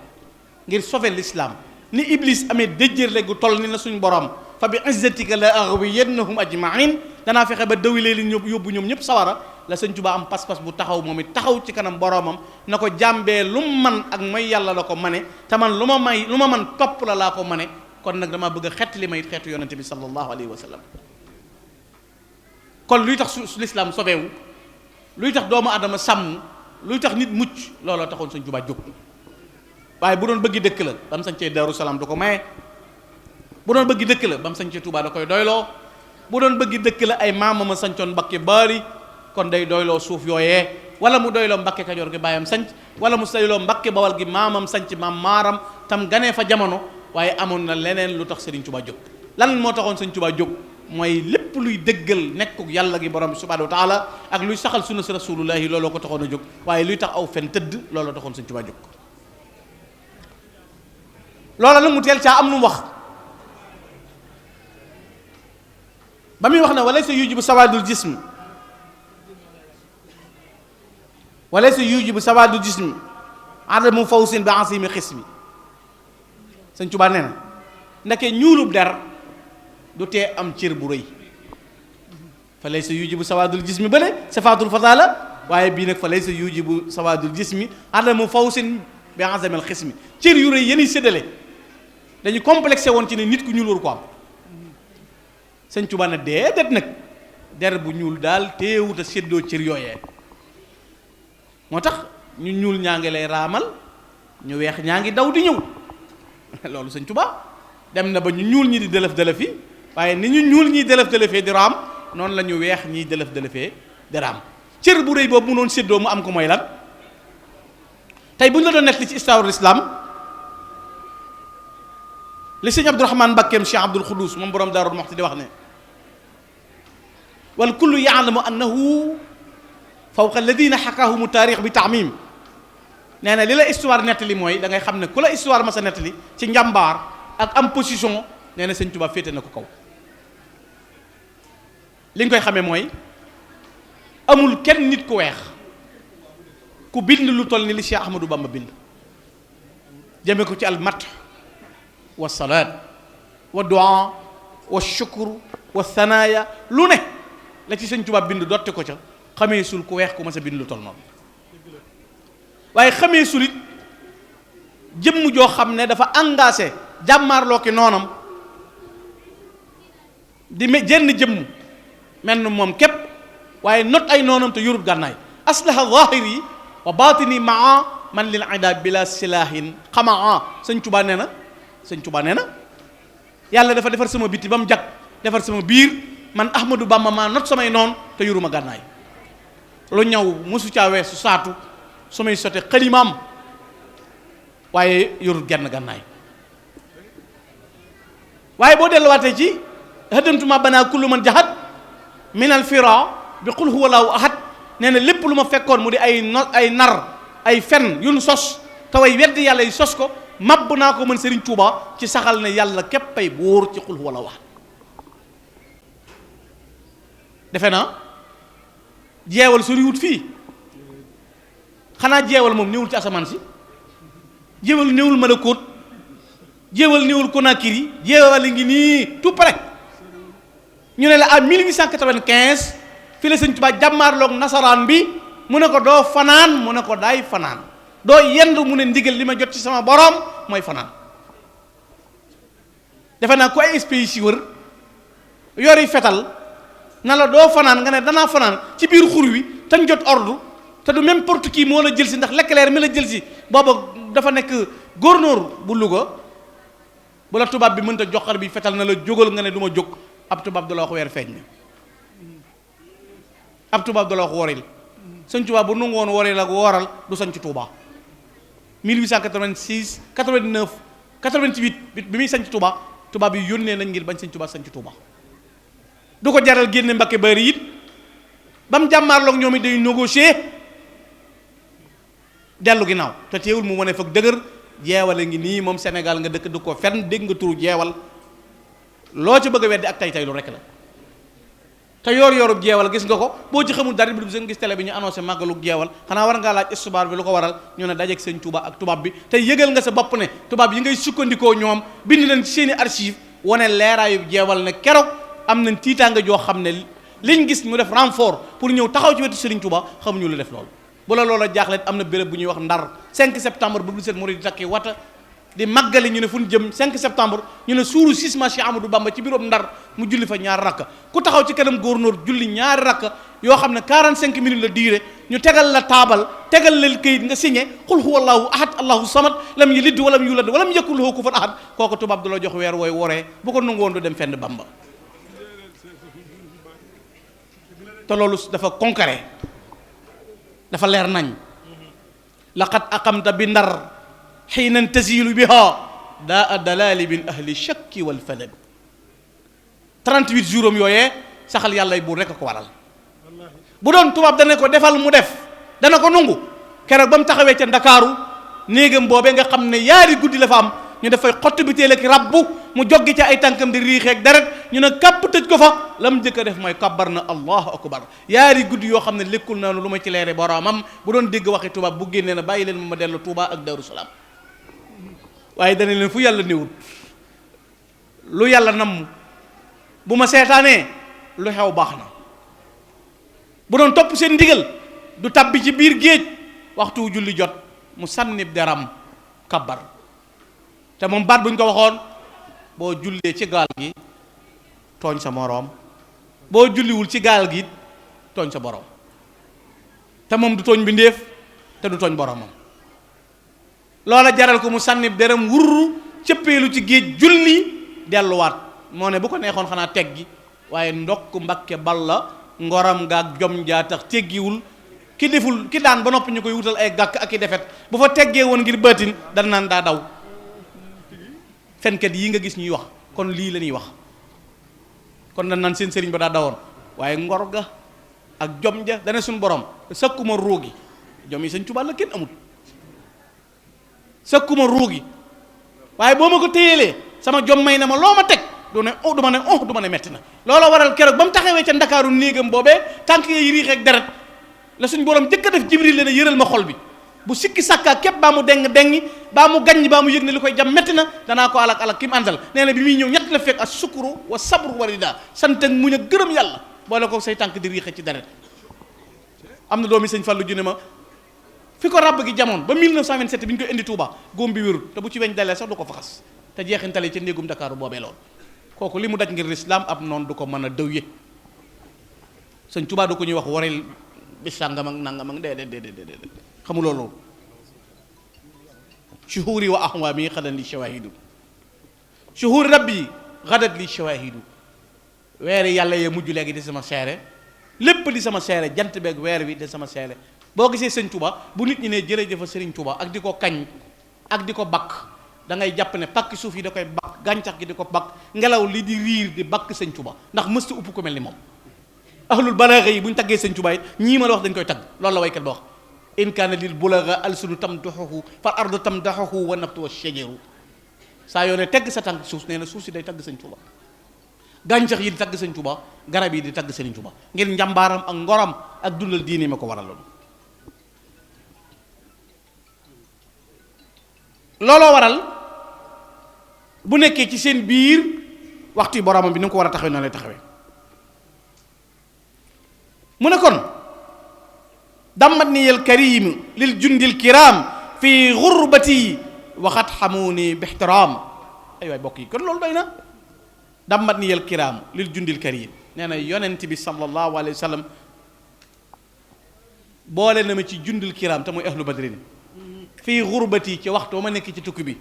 ngir sauver l'islam ni Iblis amee déjjërle gu toll ni na suñ borom fa bi izzatika la aghwiyannahum ajma'in danaa fexe ba dawilee li yóbbu ñoom ñëpp sawara. la Sëñ Tuubaa am pas-pas bu taxaw moom it taxaw ci kanam boromam na ko jàmbee lu mu man ak may yàlla la ko mane te man lu ma man topp la laa ko mane kon nag damaa bëgg a xett li may xeetu yonente bi sallallahu alayhi wa sallam. kon luy tax su lislaam sobeewu luy tax doomu adama sàmm luy tax nit mucc looloo taxoon Sëñ Tuubaa jóg. waaye bu doon bëggi dëkk la ba mu sañcee Daaru Salaam du ko maye bu doon bëggi dëkk la ba mu sañcee Tuubaa da koy doyloo bu doon bëggi dëkk la ay maamama sañcoon Mbakke Baari kon day doyloo suuf yooyee wala mu doyloo Mbakke Kajoor gi baayam sanc wala mu doyloo Mbakke Bawal gi maamam sanc maam maaram tam ganee fa jamono waaye amoon na leneen lu tax Sëriñ Tuubaa jóg. lan moo taxoon Sëñ Tuubaa jóg mooy lépp luy dëggal nekkuk yàlla gi borom bi subhanahu wa taala ak luy saxal sunna si rasulullahi looloo ko taxoon a jóg waaye luy tax aw fen tëdd looloo taxoon Sëñ Tuubaa jóg. loola nag mu teel caa am lu mu wax ba muy wax ne walaysa yujibu sawadul jism walaysa yujibu sawadul jism adamu fawsin bi asimi xismi. Sëñ Tuubaa nee na ndeke ñuulub der du tee am cër bu rëy fa laysa yujibu sawadul jismi bële sifatul fadala waaye bii nag fa laysa yujibu sawadul jismi adamu fawsin bi azamal xismi. cër yu rëy yéen séddale dañu complexé woon ci ne nit ku ñuul waru ko am. Sëñ Tuubaa ne déedéet nag der bu ñuul daal teewut a séddoo cër yooyee moo tax ñu ñuul ñaa ngi lay raamal ñu weex ñaa ngi daw di ñëw loolu Sëñ Tuubaa dem na ba ñu ñuul ñi di dëlëf dëlëfi waaye ni ñu ñuul ñiy dëlëf dëlëfee di raam noonu la ñu weex ñiy dëlëf dëlëfee di raam. cër bu rëy boobu mu noon séddoo mu am ko mooy lan tey bu ñu la doon nettali ci histoire l'islam li sëñ Abdourahmane Mbakkeem Cheikh Abdoul Khoudous moom borom Daarul Muxti di wax ne wal kullu yaalamu annahu fawqa alladina xakaahumu taarix bi taamim. nee na li la histoire nettali mooy da ngay xam ne ku la histoire ma sa nettali ci njàmbaar ak am position nee na Sëñ Tuubaa féete na ko kaw. li nga koy xamee mooy amul kenn nit ku weex ku bind lu toll ni li Cheikh Ahmadou Bamba bind jëme ko ci al mat wa salaat wa du'a wa shukr wa thanaaya lu ne la ci Sëñ Tuubaa bind dotte ko ca xamee sul ku weex ku ma sa bind lu toll noonu waaye xamee sulit jëmm joo xam ne dafa engagé jàmmaarloo ki noonam di jenn jëmm mel na moom képp waaye not ay noonam te yorut gànnaay aslaha zahiri wa batini maa man lil ida bila silahin xamaa. Sëñ Tuubaa nee na yàlla dafa defar sama biti ba mu jag defar sama biir man Ahmadou Bamba maa not samay noon te yoruma gànnaay lu ñaw mosu caa weesu saatu su may sote xalimaam waaye yorut genn gànnaay. waaye boo delluwaatee ci hadamtuma banaa kullu man jahat min al fira bi qul huwa laahu ahad nee na lépp lu ma fekkoon mu di ay nar ay fen yu nu sos te way weddi yàlla yi sos ko mabb naa ko mën Serigne Touba ci saxal ne yàlla képp ay buur ci qul huwa laahu ahad. defe naa jeewal soriwut fii xanaa jeewal moom néewul ci asamaan si jeewal néewul Malakut jeewal néewul Conakry jeewal ngi nii tout près ñu ne la à 1895 fi la Sëñ Tuubaa jàmmaarloog nasaraan bi mu ne ko doo fanaan mu ne ko daay fanaan doo yendu mu ne ndigal li ma jot ci sama borom mooy fanaan. defe naa ku ay espèces si wër yori fetal na la doo fanaan nga ne danaa fanaan ci biir xur wi tañ jot ordre te du n'importe qui moo la jël si ndax Leclerc mi la jël si booba dafa nekk gouverneur bu Louga bu la tubaab bi mënta joxar bi fetal na la jógal nga ne du ma jóg ab tubaab du la wax weer feeñ na ab tubaab du la wax woril. Sëñ Tuubaa bu nangu woon woril ak wooral du sañ ci Touba 1886 89 88 bi muy sañ ci Touba tubaab yi yónnee nañ ngir bañ Sëñ Tuubaa sañ ci Touba du ko jaral génne Mbakke Bari it ba mu jàmmaarloog ñoom it day négocier dellu ginnaaw te teewul mu wane fag dëgër jeewale ngi nii moom Sénégal nga dëkk du ko fenn dégg nga turu jeewal loo ci bëgg a weddi ak tay lu rek la te yorub jeewal gis nga ko boo ci xamul dara bi du gis télé bi ñu annoncé màggalu jeewal xanaa war ngaa laaj histoire bi lu ko waral ñu ne dajeeg Sëñ Tuubaa ak tubaab bi te yëgal nga sa bopp ne tubaab yi ngay sukkandikoo ñoom bind leen ci seeni archive wane leeraayu jeewal ne keroog am nañ tiitaanga joo xam ne liñ gis mu def renfort pour ñëw taxaw ci wetu Sëriñ Tuubaa xamuñu lu def loolu. bu la loola jaaxle am na béréb bu ñuy wax Ndar 5 septembre bu dul seen murid di takki wata di màggali ñu ne fu ñu jëm 5 septembre ñu ne suuru 6 mars Cheikh Amadou Bamba ci biiroom Ndar mu julli fa ñaari rakka ku taxaw ci kanam gouverneur julli ñaari rakka yoo xam ne 45 minutes la diire ñu tegal la taabal tegal la këyit nga signé qul huwa allahu ahad allahu samad lam yalid walam yulad walam yakul lahu kufuwan ahad kooku tubaab du la jox weer wooy woree bu ko nangu woon du dem fenn Bamba te loolu dafa concret dafa leer nañ laqad aqamta bi Ndar xiinan tasilu biha daa dalali min ahli shakki wal falad 38 jours am yooyee saxal yàlla buur rek a ko waral bu doon tubaab dana ko defal mu def dana ko nungu keroog ba mu taxawee ca Ndakaaru néegam boobee nga xam ne yaari guddi la fa am ñu dafay xott bi teel ak rabbu mu joggi ca ay tànkam di riixeeg deret ñu ne kàpp tëj ko fa la mu njëkk a def mooy kabbar na allahu akbar yaari guddi yoo xam ne lekkul naanu lu ma ci leere boromam bu doon dégg waxi tubaab bu génnee na bàyyi leen ma dellu Touba ak Darou Salaam waaye dana leen fu yàlla néewut lu yàlla namm bu ma seetaanee lu xew baax na bu doon topp seen ndigal du tabbi ci biir géej waxtu julli jot mu sànnib deram kabbar te moom baat buñ ko waxoon boo jullee ci gaal gi tooñ sa moroom boo julliwul ci gaal gi tooñ sa boroom te moom du tooñ bindeef te du tooñ boromam loola jaral ko mu sànnib deram wurru cëppeelu ci géej julli delluwaat moo ne bu ko neexoon xanaa teggi waaye ndokk Mbakke Balla ngoram gaak jom jaa tax teggiwul ki deful ki daan ba noppi ñu koy wutal ay gàkk ak i defet bu fa teggee woon ngir baatin dana naan daa daw fenkat yi nga gis ñuy wax kon lii la ñuy wax kon dañ naan seen sëriñ ba daa dawoon waaye ngor ga ak jom ja dana suñ borom sakkuma ruugi jom yi Sëñ Tuubaa la kenn amul sakkuma ruugi waaye boo ma ko téyelee sama jom may na ma loo ma teg du ma ne metti na loola waral keroog ba mu taxawee ca Ndakaaru néegam boobee tànk yi riixeeg deret la suñ borom jëkk a def Jibril la ne yëral ma xol bi bu sikki sàkkaa képp baa mu dengi baa mu gaññ baa mu yëg ne li koy jam metti na danaa ko alak ki mu àndal nee na bi muy ñëw ñett la fekk ak sukuru wa sabru wa rida sant ak muñ ak gërëm yàlla boole ko say tànk di riixe ci deret am na doomi Sëñ Fallu ju ne ma fi ko ràbb gi jamoon ba 1927 bi ñu koy indi Touba góom bi wérul te bu ci weñ dalee sax du ko faxas te jeexintale ca néegum Dakaaru boobee lool kooku li mu daj ngir lislaam ab noonu du ko mën a dëwye Sëñ Tuubaa du ko ñuy wax wareel bis sàngam ak nangam ak déedéet xamuloo loolu shuhuri wa ahwaami xadan li shawahidu shuhuri rabbi xadat li shawahidu weeri yàlla yee mujj léegi di sama seere lépp di sama seere jant beeg weer wi di sama seere boo gisee Sëñ Tuubaa bu nit ñi ne jërëjëfa Sëriñ Tuubaa ak di ko kañ ak di ko bakk da ngay jàpp ne pàkki suuf yi da koy bakk gàncax gi di ko bakk ngelaw li di riir di bakk Sëñ Tuubaa ndax mësta upp ko mel ni moom ahlul balaaxa yi bu ñu taggee Sëñ Tuubaa ñii ma la wax dañ koy tagg loolu la waykat ba wax in kaana lil bulaga alsunu tamdaxuhu fal ardu tamdaxuhu wa nabtu wa shajaru saa yoo ne tegg sa tànk suuf nee na suuf si day tagg Sëñ Tuubaa gàncax yi di tagg Sëñ Tuubaa garab yi di tagg Sëriñ Tuubaa ngir njàmbaaram ak ngoram ak dundal diine ma ko waraloon looloo waral bu nekkee ci seen biir waxtu yi boromam bi ni mu ko war a taxawee noonu lay taxawee mu ne kon dammat ni yal karim lil jundil kiram fi gurbati waxat xamuni bi ixtiraam ay waay bokk yi kon loolu doy na dammat ni yal kiram lil jundil karim nee na yonent bi sallallahu alayhi wa sallam boole na ma ci jundil kiram te mooy ahlu badrin fii gurbati ci waxtu ma nekk ci tukki bi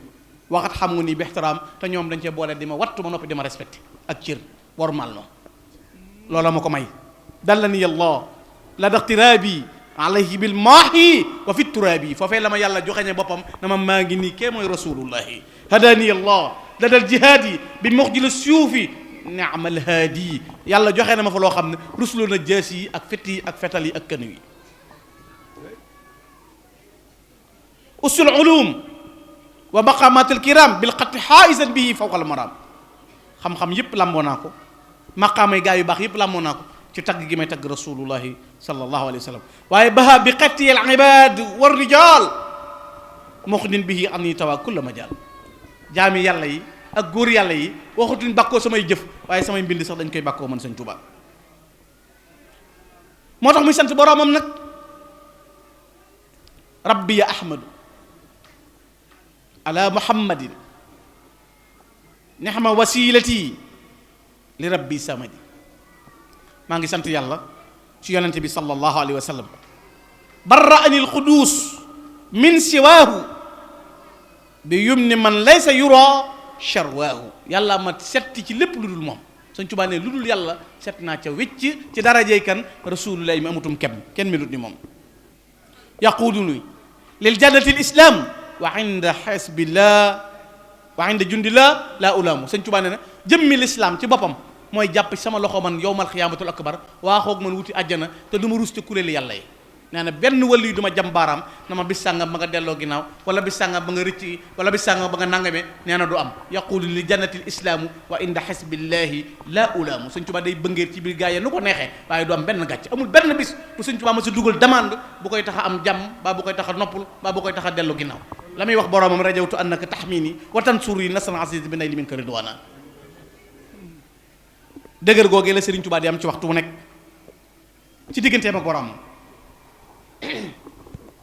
waxat xamuni bi ixtiraam te ñoom dañ cee boole di ma wattu ma noppi di ma respecté ak cër wormal ma loola ma ko may dallani allah la daxtiraabi alayhi bil maahi wa fi turaabi foofee la ma yàlla joxeñe boppam na ma maa ngi nii kee mooy rasulullahi hadani allah la dal jihaadi bi muxjil suyuufi ni'mal haadi yàlla joxe na ma fa loo xam ne rusloo na jaas yi ak fet yi ak fetal yi ak kanu yi usul ulum wa maqamatul kiram bil xatti xaaisan bihi fawqa al maram xam-xam yépp làmboo naa ko maqaamay gaa yu baax yépp làmboo naa ko ci tagg gi may tagg rasulullahi sallallahu alayhi wa sallam waaye baha bi xatti al ibad war rijal muxnin bihi an ni tawa kulla majal jaami yàlla yi ak góor yàlla yi waxutuñ bàkkoo samay jëf waaye samay mbind sax dañ koy bàkkoo man Sëñ Tuubaa moo tax muy sant boroomam nag rabbi ya ahmadu ala muhammadin nihma wasilati li rabbi samadi maa ngi sant yàlla ci yonente bi sallallahu alayhi wa sallam barra anil quddus min siwaahu bi yumni man laysa yura sharwaahu yàlla ma setti ci lépp lu dul moom Sëñ Tuubaa ne lu dul yàlla set naa ca wécc ci darajey kan rasulullahi mi amutum kenn melut ni moom yaquduni lil jannati l islam wa inda xasbillah wa inda jundillah laa ulaamu Sëñ Tuubaa ne na jëmmi lislaam ci boppam mooy jàpp sama loxo man yowmal xiyaamatul akbar waaxoog man wuti àjjana te du ma rus ci kuréeli yàlla yi. nee na benn wàll yi du ma jam baaraam na ma bis sàngam ba nga delloo ginnaaw wala bis sàngam ba nga rëcc wala bis sàngam ba nga nangame nee na du am. yaqulu li jannatil islaamu wa inda xisbillahi laa ulaamu. Sëñ Tuubaa day bëngeer ci biir gaa yi nu ko neexee waaye du am benn gàcc. amul benn bis bu Sëñ Tuubaa ma sa dugal demande bu koy tax a am jàmm baa bu koy tax a noppul baa bu koy tax a dellu ginnaaw. la muy wax boromam rajawtu annaka taxmini wa tansuri nasran aziz bi nay li min ka ridwana. dëgër googee la Sëriñ Tuubaa di am ci waxtu wu nekk ci digganteem ak boromam.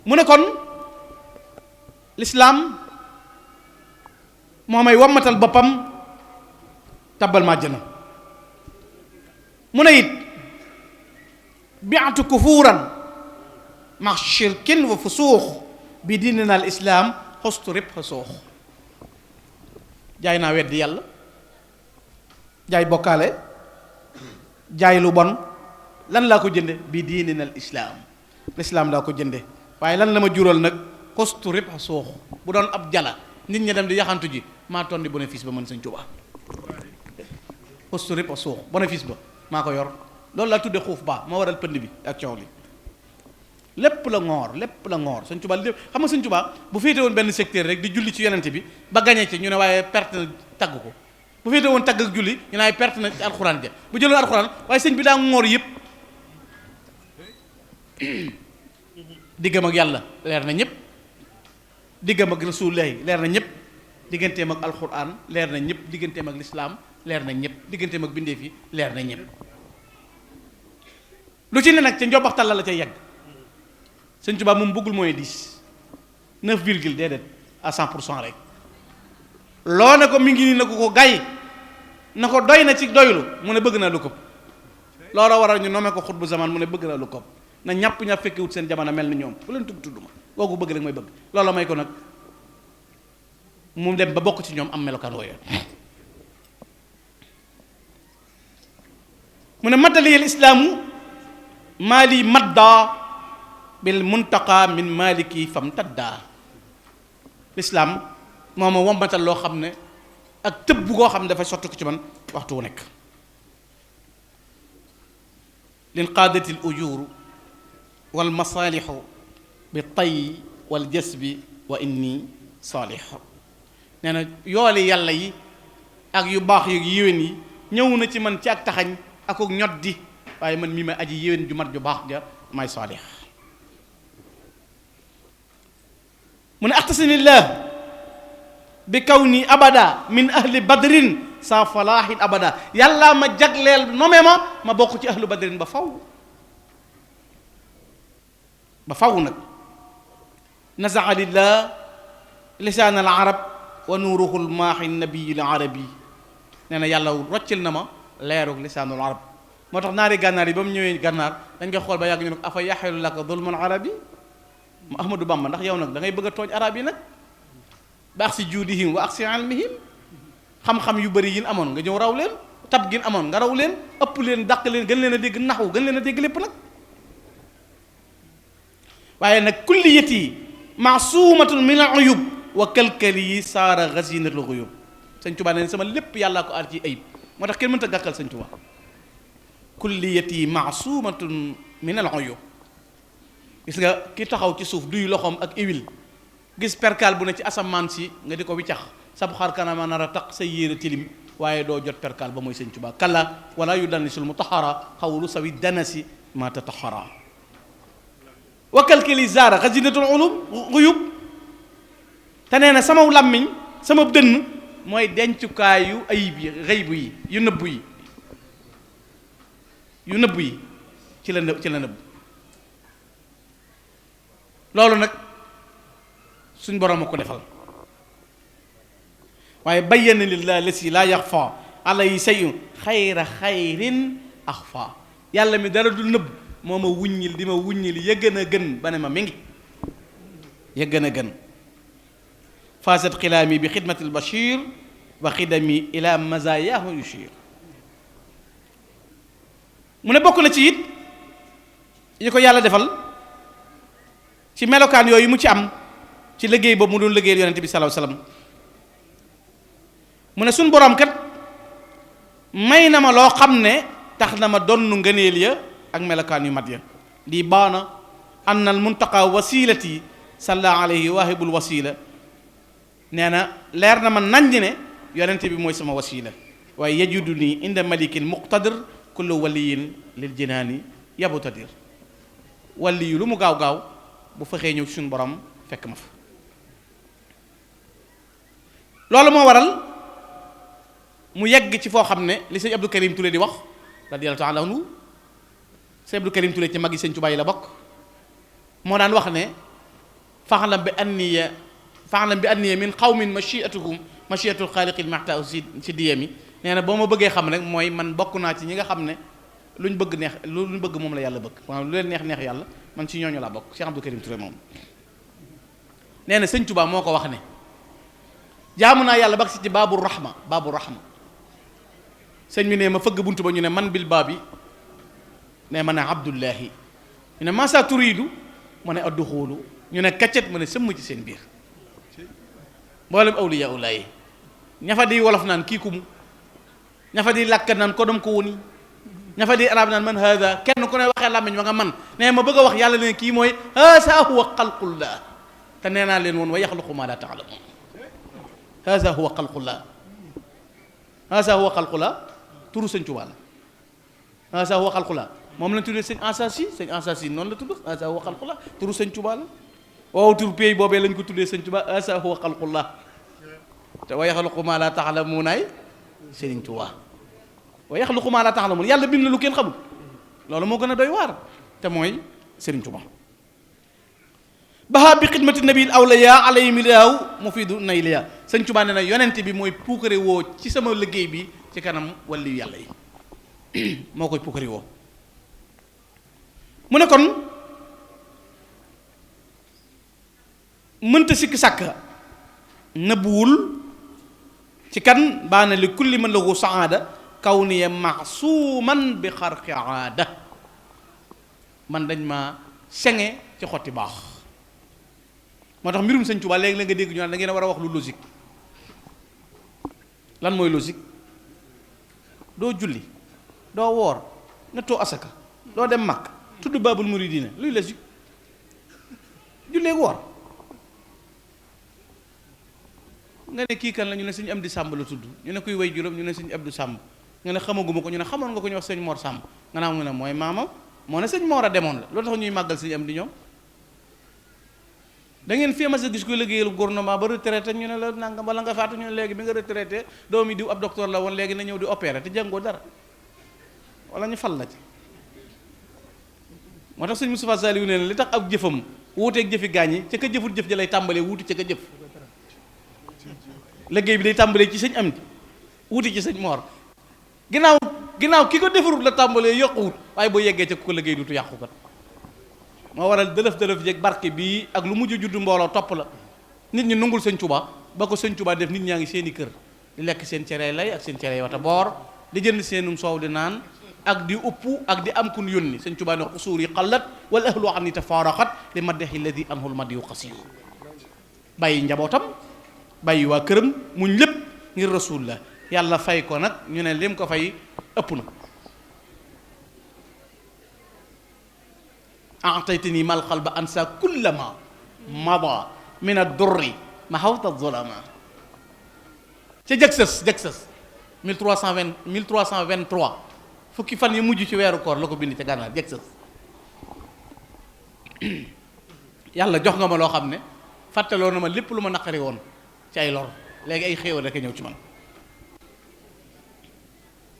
mu ne kon lislaam moo may wammatal boppam tabbal ma àjjana. mu ne it bi'atu kufuuran ma shirkin wa fusuux bi diinina al islaam xostu rib xusuux. jaay naa weddi yàlla, jaay bokkaale, jaay lu bon, lan laa ko jënde bi diinina al islaam. lislaam daa ko jënde waaye lan la ma jural nag xostu rib xusuux. bu doon ab jala nit ñi dem di yaxantu ji maa tondi bénéfice ba mën Sëñ Tuubaa. xostu rib xusuux bénéfice ba maa ko yor. loolu laa tudde xuuf baa moo waral pënd bi ak coow li. lépp la ngoor Sëñ Tuubaa lépp xam nga Sëñ Tuubaa bu féete woon benn secteur rek di julli ci yonente bi ba gañee ci ñu ne waaye perte na tagg ko. bu féete woon tagg ak julli ñu ne waaye perte na ci alxuraan ja bu jëloon alxuraan waaye sëñ bi daa ngoor yëpp. diggam ak yàlla leer na ñëpp, diggam ak rasuulullaahi leer na ñëpp, digganteem ak alxuraan leer na ñëpp, digganteem ak lislaam leer na ñëpp, digganteem ak bindeef yi leer na ñëpp. lu ci ne nag ca njobaxtal la cay yegg. Sëñ Tuubaa moom bëggul mooy 10 9 virgule déedéet à 100% rek. loo ne ko mi ngi nii na ko gay na ko doy na ci doylu mu ne bëgg naa lu ko. looloo waral ñu nommé ko xutbu zaman mu ne bëgg naa lu ko na ñàpp ña fekkewut seen jamono mel ni ñoom bu leen tudd ma kooku bëgg rek may bëgg. loolu may ko nag mu dem ba bokk ci ñoom am melokaan wooyu. mu ne maddaliyal islaamu maali madda bil muntaqa min maliki fam taddaa. lislaam moo ma wombatal loo xam ne ak tëbb goo xam ne dafay sotti ko ci man waxtu wu nekk. lin qaadati l ujuuru wal masaalixu bi tay wal jasbi wa inni saalixu. nee na yooli yàlla yi ak yu baax yu yéwén yi ñëw na ci man ci ak taxañ ak ñot di waaye man mii may aji yéwén ju mat ju baax ja may saalix. mu ne axtasinillah bi kaw nii abada min ahli badrin sa falaahin abada. yàlla ma jagleel nome ma bokk ci ahlu badrin ba faw nag. nazaa lillah lisaan al arab wa nuuruhul maaxi nabiyul arabi. nee na yàlla roccil na ma leerug lisaanul arab. moo tax naari gànnaar yi ba mu ñëwee gànnaar dañ koy xool ba yàgg ñu ne ko afa yaxilu laka zulmul arabi. mu Ahmadu Bamba ndax yow nag da ngay bëgg a tooñ arab yi nag ba ak si juudihim wa ak si ilmihim. xam-xam yu bëri yin amoon nga ñëw raw leen, tab gin amoon nga raw leen, ëpp leen, dàq leen, gën leen a dégg naxu, gën leen a dégg lépp nag. waaye nag kulliyati maasumatun min al uyub wa kalkali yi saara xasinatul xuyub. Sëñ Tuubaa nee sama lépp yàllaa ko aar ci ayib moo tax kenn mënta gàkkal Sëñ Tuubaa. kulliyati maasumatun min al uyub. gis nga ki taxaw ci suuf duy loxoom ak iwil gis perkaal bu ne ci asamaan si nga di ko wiccax sab xar kanama nar a taq say yére tilim waaye doo jot perkaal ba mooy Sëñ Tuubaa. kalla wala yu dannisul mutahara xawlu sawi danasi ma tatahara. wa kalkali zaara xasinatul ulum xuyub. te nee na sama làmmiñ sama dënn mooy dencukaayu ayib yi xëybu yi yu nëbbu yi ci la nëbb. loolu nag suñ boroom a ko defal waaye bayyana lillahi lasi laa yaxfa alayhi shay'un xayra xayrin axfa. yàlla mi dara du nëbb moo ma wuññil di ma wuññil ya gën a gën ba ne ma mi ngi ya gën a gën. faasat xilaami bi xidmatil bashir wa xidami ila mazayaahu yushir. mu ne bokk na ci it yi ko yàlla defal ci melokaan yooyu mu ci am ci liggéey boobu mu doon liggéeyal yonente bi sallallahu alayhi wasallam. mu ne suñ boroom kat may na ma loo xam ne tax na ma donnu ngëneel ya ak melokaan yu mat ya lii baana anna al muntaqa wasilati salla alayhi waahibul wasila nee na leer na ma naññ ne yonente bi mooy sama wasila waaye yajudu nii inda malikin muqtadir kullu waliyin lil jinaani yabutadir wali yu lu mu gaaw gaaw bu fexee ñëw suñu borom fekk ma fa loolu moo waral mu yegg ci foo xam ne li sëñ Abdou Karim Touré di wax radiyallahu ta'ala anhu sëñ Abdou Karim Touré ci mag yi sëñ Tuubaa yi la bokk moo daan wax ne fa'lam bi anniya min qawmin mashi'atuhum mashi'atul xaaliqil maxtaaw si diyami nee na boo ma bëggee xam rek mooy man bokk naa ci ñi nga xam ne luñ bëgg neex luñ bëgg moom la yàlla bëgg maanaam lu leen neex neex yàlla man ci ñooñu laa bokk Cheikh Abdou Karim Touré moom nee na sëñ Tuubaa moo ko wax ne jaamu naa yàlla bak si ci baabu rahma sëñ bi ne ma fëgg buntu ba ñu ne man bil baabi ne ma ne abdullahi ñu ne masa turiidu ma ne adduxuulu ñu ne kaccet ma ne sëmm ci seen biir mboolem awliya ulaayi ña fa di wolof naan kii kumu ña fa di làkk naan kodom ko woni ña fa di arab naan man hada kenn ku ne waxee làmmiñ ma nga man ne ma bëgg a wax yàlla ne kii mooy haasa huwa xalqullah te nee naa leen woon wa yaxluqu ma la taalamun haasa huwa xalqullah haasa huwa xalqullah turu sëñ Tuubaa la haasa huwa xalqullah moom lañ tuddee sëñ Ansasi noonu la tudd haasa huwa xalqullah turu sëñ Tuubaa la waaw tur pays boobee lañ ko tuddee sëñ Tuubaa haasa huwa xalqullah te wa yaxluqu ma la taalamunaay sëriñ Tuubaa wa yaxluqu ma la taalamun yàlla bind na lu kenn xamul loolu moo gën a doy waar te mooy sëriñ Tuubaa baha bi xidmati nabil awliya alayhim ilaahu mufidu nayliya sëñ Tuubaa nee na yonent bi mooy puukare woo ci sama liggéey bi ci kanam wàllu yàlla yi moo koy puukare woo mu ne kon mënta sikki sàkk nëbbuwul ci kan baana li kulli man lahu saada kawniya maxsuuman bi xarqi aada man dañ ma senge ci xotti baax moo tax mbirum sëñ Tuubaa léegi la nga dégg ñu naan da ngeen a war a wax lu logique lan mooy logique doo julli doo woor nettoo asaka doo dem mag tudd baabul muridina luy logique jullee woor nga ne kii kan la ñu ne sëñ Amdi Sàmb la tudd ñu ne kuy way juróom ñu ne sëñ Abdou Sàmb nga ne xamaguma ko ñu ne xamoon nga ko ñu wax sëñ Mor Sàmb nga naa mu ne mooy maamam moo ne sëñ Mor a demoon la loolu tax ñuy màggal sëñ Amdi ñoom da ngeen fii ma sa gis koy liggéeyal gouvernement ba retraité ñu ne la nangam wala nga faatu ñu ne léegi bi nga retraité doomi diw ab docteur la woon léegi na ñëw di opéré te jàngoo dara wala ñu fal la ci moo tax sëñ Moustapha Saliou nee na li tax ab jëfam wuuteeg jëfi gaañ yi ca ka jëfut jëf ja lay tàmbalee wuuti ca ka jëf liggéey bi day tàmbalee ci sëñ Amdi wuti ci sëñ Mor ginnaaw ki ko defarut la tàmbalee yokkuwut waaye boo yeggee ca ku ko liggéey dutu yàqu kat moo waral dëlëf yeeg barke bii ak lu mujj juddu mbooloo topp la nit ñi nungul sëñ Tuubaa ba ko sëñ Tuubaa def nit ñaa ngi seeni kër di lekk seen cere lay ak seen cere wata boor di jënd seenum soow di naan ak di upp ak di am kun yónni sëñ Tuubaa ne xusuur yi xallat wal ahlu anni tafaaraxat li maddehi alladi anhul madiyu xasiir bàyyi njabootam bàyyi waa këram muñ lépp ngir rasul la yàlla fay ko nag ñu ne lim ko fay ëpp na ataytani mal xalba ansa kullama mada min ad-durri ma hawta zulama ca jëgsës 1323 fukki fan yi mujj ci weeru koor la ko bind ca gànnaar jëgsës yàlla jox nga ma loo xam ne fàttaloo na ma lépp lu ma naqari woon ci ay lor léegi ay xéewal rek a ñëw ci man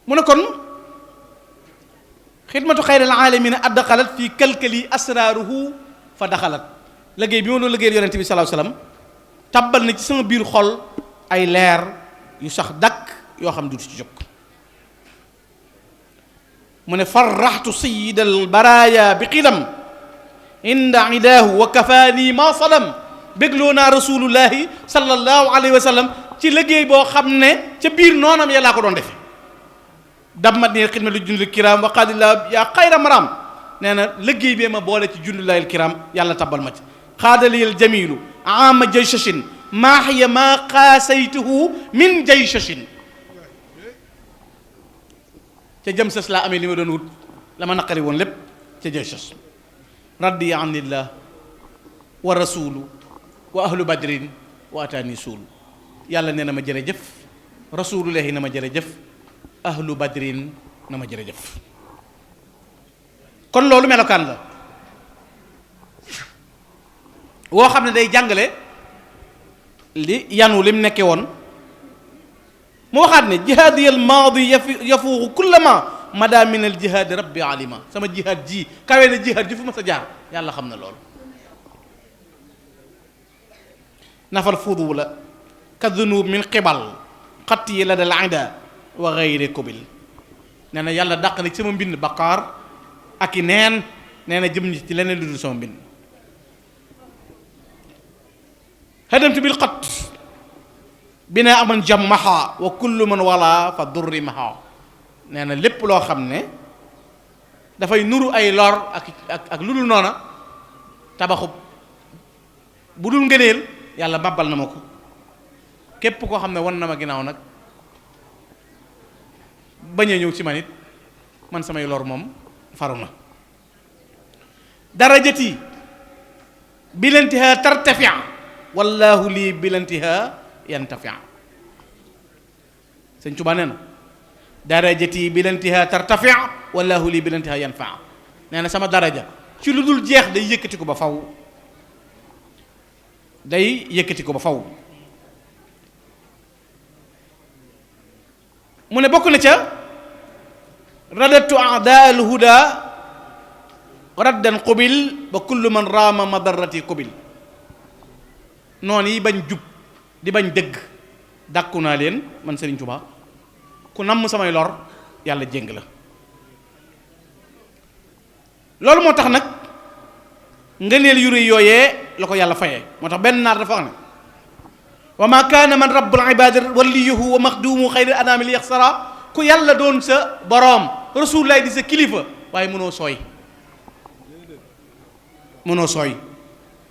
mu ne kon xidmatu xayril aalamiina addaxalat fii kalkali asraaruhu fa daxalat liggéey bi ma doon liggéeyal yonente bi sallallahu alayhi wasallam tabbal na ci sama biir xol ay leer yu sax dakk yoo xam du ci jóg mu ne farraxtu sayyidal baraaya bi xidam inda idaahu wa kafaani ma salam bégloo naa rasulullahi sallallahu alayhi wa sallam ci liggéey boo xam ne ca biir noonam yàllaa ko doon defe dammat ni xidmatu jundil kiram wa qaadillah yaa xayra maram nee na liggéey bee ma boole ci jundillaahil kiram yàlla tabbal ma ci xaadaliyal jamilu ama jaysashin maaxiya maa xaasaytuhu min jaysashin ca jëm sës laa amee li ma doon wut la ma naqari woon lépp ca jëm sës raddi anillah wa rasulu wa ahlu badrin wa ataani suul yàlla nee na ma jërëjëf rasulullahi na ma jërëjëf ahlu badrin na ma jërëjëf. kon loolu melokaan la woo xam ne day jàngale li yanu lim nekke woon mu waxaat ne jihaadi al maadi yafuuxu kullama mada min al jihaadi rabbi alima sama jihaad ji kawe na jihaad ji fu ma sa jaar yàlla xam na loolu. nafal fudula ka dunub min qibal xat yi la dal ida wa gayri kubil nee na yàlla dàq na ci sama mbind baqaar ak i neen nee na jëm ci leneen lu dul sama mbind. hadamtu bil xat bina aman jam maxa wa kullu man wala fa durri maxa nee na lépp loo xam ne dafay nuru ay lor ak lu dul noona tabaxub bu dul ngëneel yàlla màbbal na ma ko képp koo xam ne wan na ma ginnaaw nag bañ a ñëw ci man it man samay lor moom faru na. darajati bilantiha tartafia wallahu lii bilantiha yantafia sëñ Tuubaa nee na darajati bilantiha tartafia wallahu lii bilantiha yanfaa nee na sama daraja ci lu dul jeex day yëkkati ko ba faw day yëkkati ko ba faw mu ne bokk na ca radatu a'daa al huda raddan qubil ba kullu man raama madarrati qubil noonu yi bañ jub di bañ dëgg dàkku naa leen man Serigne Touba ku namm samay lor yàlla jéng la. loolu moo tax nag ngëneel yu rëy yooyee la ko yàlla fayee moo tax benn naar dafa wax ne wa ma kaana man rabbul ibadi waliyuhu wa maxdumu xayri anaami li yaxsara ku yàlla doon sa boroom rasulullah di sa kilifa waaye mënoo sooy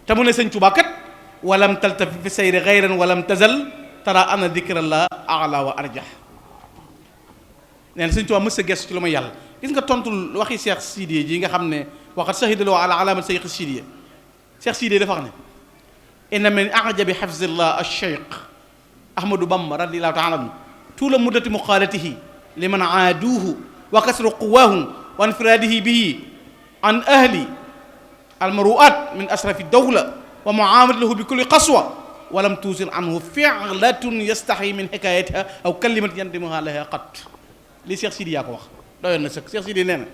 te mu ne sëñ Tuubaa kat walam taltafi fi sayri xayran walam tazal tara ana dikrallah ala wa arjah nee na sëñ Tuubaa mës a gestu ci lu ma yàlla gis nga tontul waxi Cheikh Sidiye ji nga xam ne waxat sahidaloo ala alamat Cheikh Sidiye Cheikh Sidiye dafa wax ne inna min ajabi xafzillah alcheikh ahmadou bamba radiallahu taala anhu tuula muddati muqaalatihi liman aaduuhu wa kasru quwaahu wa infiraadihi bihi an ahli almaruat min asrafi dawla wa muamalat lahu bi kulli qaswa wa lam tuusir anhu fi'latun yastaxi min xikaayatiha aw kalimatin yandimuha laha qat li Cheikh Sidi yaa ko wax doyoon na sëkk Cheikh Sidi nee na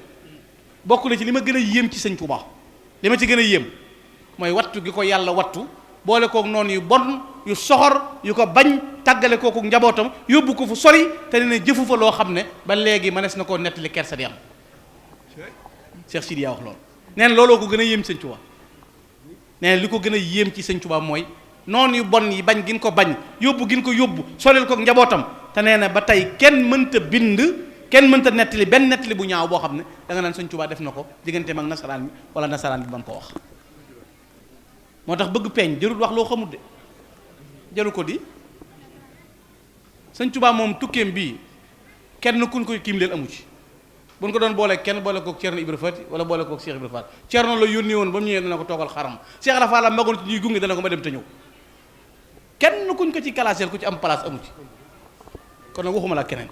bokk na ci li ma gën a yéem ci sëñ Tuubaa li ma ci gën a yéem mooy wattu gi ko yàlla wattu boole kook noonu yu bon yu soxor yu ko bañ tàggale kooku njabootam yóbbu ko fu sori te ne jëfu fa loo xam ne ba léegi mënees na koo nettali kersa di am Cheikh Sidi yaa wax loolu nee na looloo ko gën a yéem sëñ Tuubaa nee na li ko gën a yéem ci sëñ Tuubaa mooy noonu yu bon yi bañ gin ko bañ yóbbu gin ko yóbbu soril ko njabootam te nee na ba tey kenn mënta bind kenn mënta nettali benn nettali bu ñaaw boo xam ne da nga naan sëñ Tuubaa def na ko digganteem ak nasaraan bi wala nasaraan bi man ko wax moo tax bëgg peeñ jarul wax loo xamut de jarul ko di sëñ Tuubaa moom tukkeem bii kenn kuñ koy kiim leen amu ci buñ ko doon boole kenn boole kook Ceerno Ibra Faati wala boole kook Cheikh Ibra Faati Ceerno la yónnee woon ba mu ñëwee dana ko toogal xaram Cheikh Ibra Faati la magoon ci ñuy gunge dana ko ma dem te ñëw kenn kuñ ko ci kalaaseel ku ci am place amu ci kon nag waxuma la keneen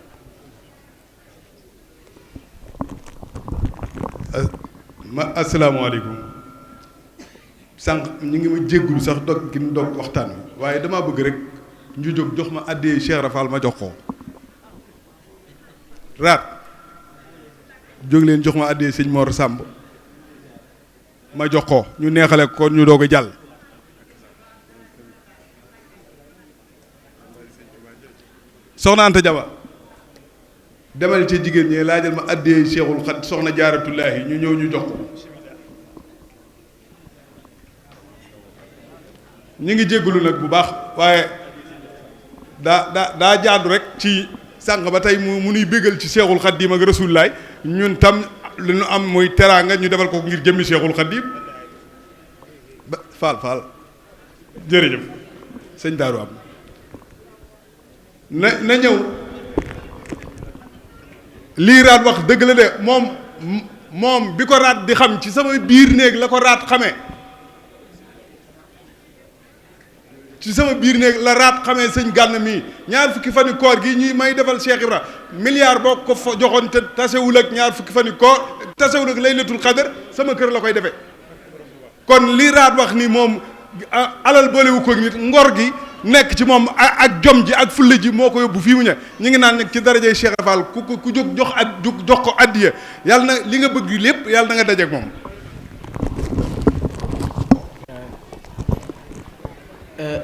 asalaamaaleykum sànq ñu ngi ma jéggulu sax dog gi mu dog waxtaan wi waaye damaa bëgg rek ñu jóg jox ma àddee Cheikh Rafal ma jox ko raat jóg leen jox ma àddee sëñ Mor Sàmb ma jox ko ñu neexale ko ñu doog a jàll soxna Anta Jaba demal ci jigéen ñi laajal ma àddee Cheikhul Xat soxna Jaaratullaahi ñu ñëw ñu jox ko ñu ngi jégalu nag bu baax waaye daa jaadu rek ci sànq ba tey mu nuy bégal ci Seexul Xaddiim ak Rasuulullaay ñun tam lu ñu am muy teraanga ñu defal ko ngir jëmmi Seexul Xaddiim ba faal jërëjëf sëñ Daaru am na ñëw lii raat wax dëgg la de moom bi ko raat di xam ci sama biir néeg la ko raat xamee ci sama biir néeg la raat xamee sëñ Gana mii ñaar fukki fani koor gi ñuy may defal Cheikh Ibra milliard boo ko fa joxoon te tasewul ak ñaar fukki fani koor tasewul ak laylatul xadar sama kër la koy defee kon lii raat wax ni moom alal boolewu ko nit ngor gi nekk ci moom ak jom ji ak fulla ji moo ko yóbbu fii mu ñe ñu ngi naan nag ci darajey Cheikh Fall ku jóg jox ko addiya yàlla na li nga bëgg lépp yàlla na nga dajeek moom.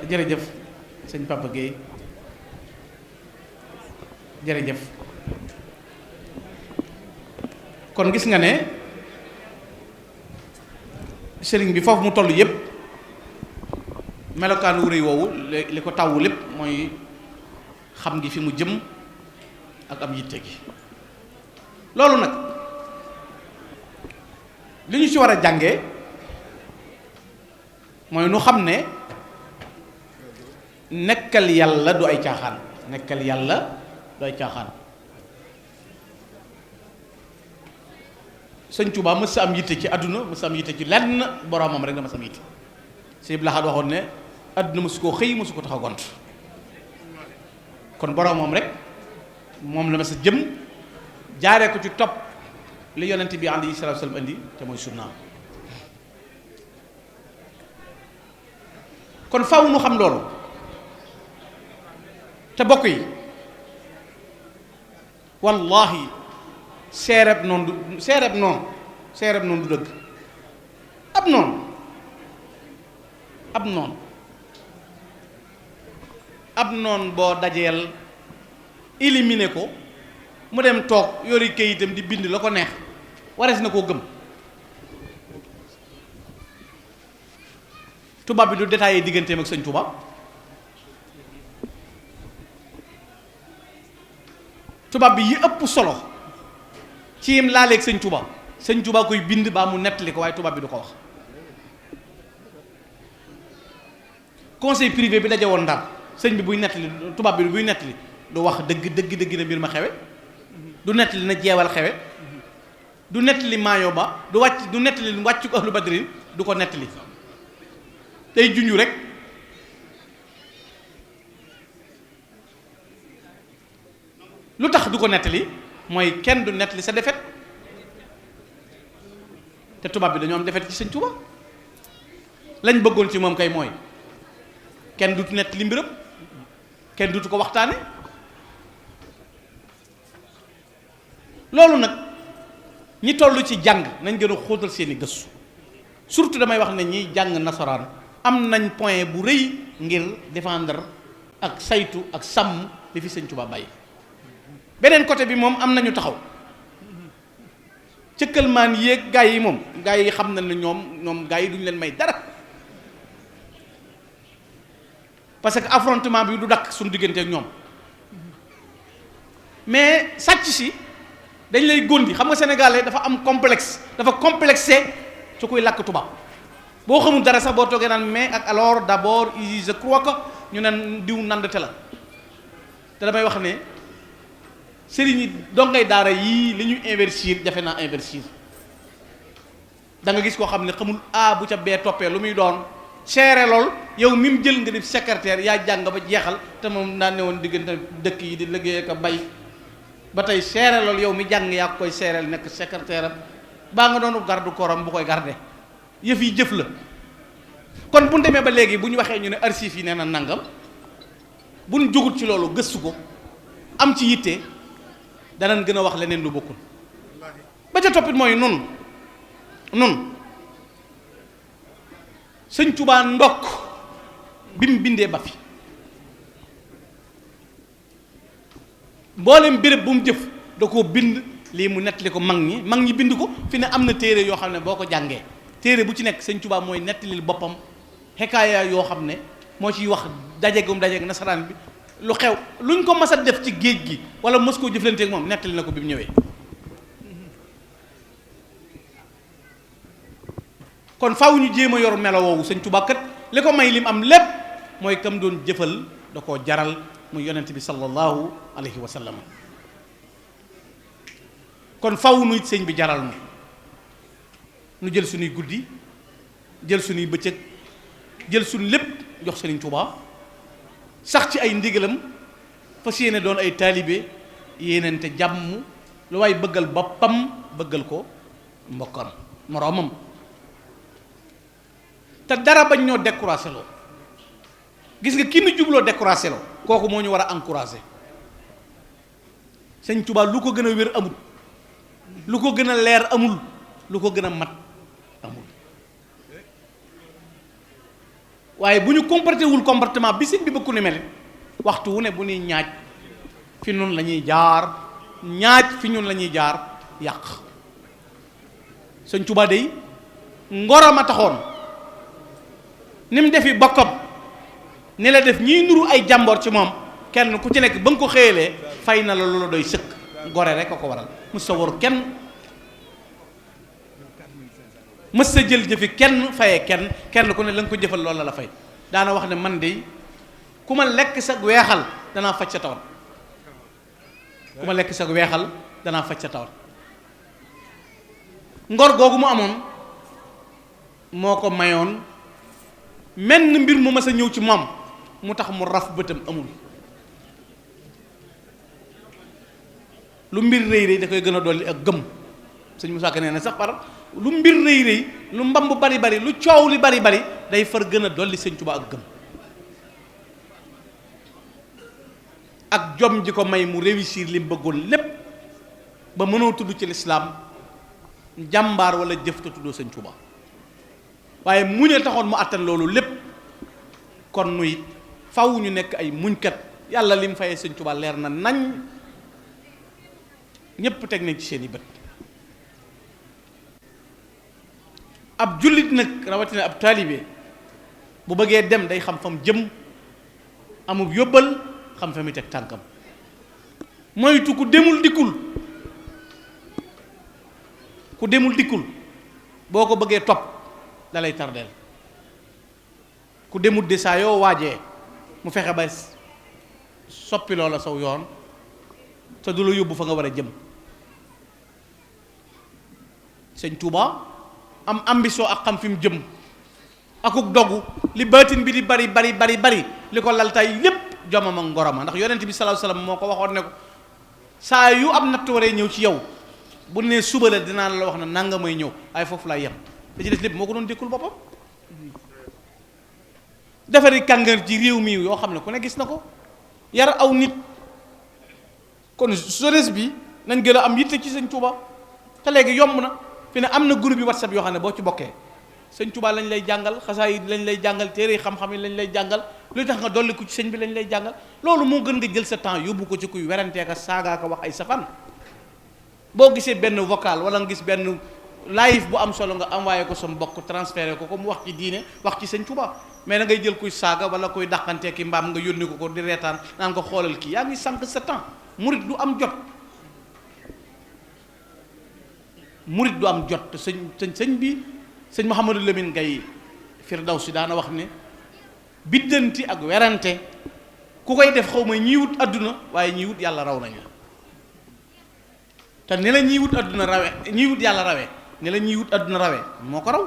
jërëjëf sëñ Papa Gueye jërëjëf kon gis nga ne sëriñ bi foofu mu toll yépp melokaan wu rëy woowu li ko tawwu lépp mooy xam gi fi mu jëm ak am yitte gi loolu nag li ñu ci war a jànge mooy nu xam ne nekkal yàlla du ay caaxaan nekkal yàlla du ay caaxaan sëñ Tuubaa mës sa am yitte ci àdduna mës sa am yitte ci lenn boroomam rek la mës sa am yitte sëñ Lahad waxoon ne àdduna mësu koo xëy mësu ko tax a gont kon boroomam rek moom la mës sa jëm jaaree ko ci topp li yonent bi alayhi salaatu wa salaam indi te mooy sunnaam kon faw nu xam loolu te bokk yi wallahi seereb noonu du dëgg ab noon boo dajeel éliminer ko mu dem toog yori kayitam di bind la ko neex warees na koo gëm tubaab bi du détaillé digganteem ak sëñ tubaab tubaab bi yi ëpp solo ci yim laaleeg sëñ tubaab koy bind baa mu nettali ko waaye tubaab bi du ko wax conseil privé bi daje woon Ndar sëñ bi buy nettali tubaab bi buy nettali du wax dëgg na mbir ma xewe du nettali na jeewal xewe du nettali maayo ba du nettali wàccu ahlu badrin du ko nettali day junju rek lu tax du ko nettali mooy kenn du nettali sa defet te tubaab bi dañoo am defet ci sëñ Tuuba lañ bëggoon ci moom kay mooy kenn dutu nettali mbiram kenn dutu ko waxtaane loolu nag ñi toll ci jàng nañ gën a xóotal seeni gëstu surtout damay wax ne ñiy jàng nasaraan am nañ point bu rëy ngir défendre ak saytu ak sàmm li fi sëñ Tuuba bàyyi beneen côté bi moom am nañu taxaw cëkkalmaan yéeg gaa yi moom gaa yi xam na ne ñoom gaa yi duñu leen may dara parce que affrontement bi du dakk suñu diggante ak ñoom mais sàcc si dañ lay góndi xam nga sénégalais dafa am complexe dafa complexé su koy làkk tubaab boo xamul dara sax boo toogee naan mais ak alors d'abord je crois que ñu ne diw nandate la te damay wax ne sëriñ yi dongay daara yii li ñu investir jafe naa investir da nga gis koo xam ne xamul bu ca bee toppee lu muy doon seere lool yow mi mu jël nga def secrétaire yaa jàng ba jeexal te moom daan ne woon diggante dëkk yi di liggéey ak bay ba tey seere lool yow mi jàng yaa koy seereel nekk secrétaire am baa nga doonu garde koram bu koy garde yëf yi jëf la kon bu ñu demee ba léegi bu ñu waxee ñu ne archives yi nee na nangam bu ñu jógut ci loolu gëstu ko am ci yitte danañ gën a wax leneen lu bokkul ba ca toppit mooy nun sëñ Tuubaa ndokk bi mu bindee ba fi mboolem béréb bu mu jëf da koo bind lii mu nettali ko mag ñi bind ko fi ne am na téere yoo xam ne boo ko jàngee téere bu ci nekk sëñ Tuubaa mooy nettalil boppam xekaaya yoo xam ne moo ciy wax dajegum dajeg nasaraan bi lu xew luñ ko mas a def ci géej gi wala mos koo jëflanteeg moom nettali na ko bi mu ñëwee kon faaw ñu jéem a yor melo woowu sëñ Tuubaa kat li ko may lim am lépp mooy kam doon jëfal da koo jaral muy yonent bi sallallahu alayhi wa sallam kon faw nu it sëñ bi jaral nu jël suñuy guddi jël suñuy bëccëg jël suñu lépp jox Sëriñ Tuubaa sax ci ay ndigalam fas yéene doon ay taalibe yéenente jàmm lu waay bëggal boppam bëggal ko mbokkam moroomam te dara bañ ñoo découragé loo gis nga ki nu jubloo découragé loo kooku moo ñu war a encouragé Sëñ Tuubaa lu ko gën a wér amul lu ko gën a leer amul lu ko gën a mat amul waaye bu ñu comporté wul comportement bi sëñ bi bëgg ni mel waxtu wu ne bu ñuy ñaaj fi ñun la ñuy jaar ñaaj fi ñun la ñuy jaar yàq Sëñ Tuubaa day ngorom a taxoon ni mu defi bokkam ni la def ñiy nuru ay jàmboor ci moom kenn ku ci nekk ba nga ko xëyalee fay na la loola doy sëkk gore rek a ko waral mës sa waru kenn mës sa jël jëfi kenn fayee kenn ku ne la nga ko jëfal loolu la fay daana wax ne man de ku ma lekk sa weexal danaa faj sa tawat ku ma lekk sa weexal danaa faj sa tawat ngor googu mu amoon moo ko mayoon menn mbir mu mas a ñëw ci moom mu tax mu raf bëtam amul lu mbir rëy rëy da koy gën a dolli ak gëm sëñ Moussa Ka nee na sax par lu mbir rëy rëy lu mbamb bari bari lu coow li bari bari day far gën a dolli Sëñ Tuubaa ak gëm ak jom ji ko may mu réussir li mu bëggoon lépp ba mënoo tudd ci lislaam jàmbaar wala jëf te tuddoo Sëñ Tuubaa waaye muñe taxoon mu àttan loolu lépp kon nuy faw ñu nekk ay muñkat yàlla li mu fayee Sëñ Tuubaa leer na nañ ñépp teg nañ ci seeni bët ab jullit nag rawatina ab taalibe bu bëggee dem day xam fa mu jëm amub yóbbal xam fa mu teg tànkam moytu ku demul dikkul boo ko bëggee topp da lay tardeel ku demul de saa yoo waajee mu fexe ba soppi loola saw yoon te du la yóbbu fa nga war a jëm Sëñ Tuubaa am ambition ak xam fi mu jëm akuk dogu li baatin bi di bari li ko laltaay lépp jomam ak ngoroma ndax yonent bi sallallahu alayhi wasallam moo ko waxoon ne ko saa yu am natt waree ñëw ci yow bu nee suba la dinaa la wax ne nanga may ñëw waaye foofu laay yem da ci des lépp moo ko doon dékkul boppam defari kàngar ci réew mi yoo xam ne ku ne gis na ko yar aw nit kon jeunesse bi nañ gën a am yitte ci Sëñ Tuubaa te léegi yomb na fi ne am na groupe yi WhatsApp yoo xam ne boo ci bokkee Sëñ Tuubaa lañ lay jàngal xasaay lañ lay jàngal téere xam-xam yi lañ lay jàngal lu tax nga dolli ko ci sëñ bi lañ lay jàngal loolu moo gën nga jël sa temps yóbbu ko ci kuy weranteeka saagaaka wax ay safan boo gisee benn vocal wala nga gis benn live bu am solo nga envoyé ko sa mbokk transféré ko mu wax ci diine wax ci Sëñ Tuubaa mais da ngay jël kuy saaga wala kuy dàqantee ki mbaam nga yónni ko di reetaan naan ko xoolal kii yaa ngi sànq sa temps murit du am jot te sëñ bi sëñ Mouhamadou Lamine Gaye Firdawsi daana wax ne biddanti ak werante ku koy def xaw ma ñiy wut adduna waaye ñiy wut yàlla raw nañu te ni la ñiy wut adduna rawe ñiy wut yàlla rawe ni la ñiy wut adduna rawe moo ko raw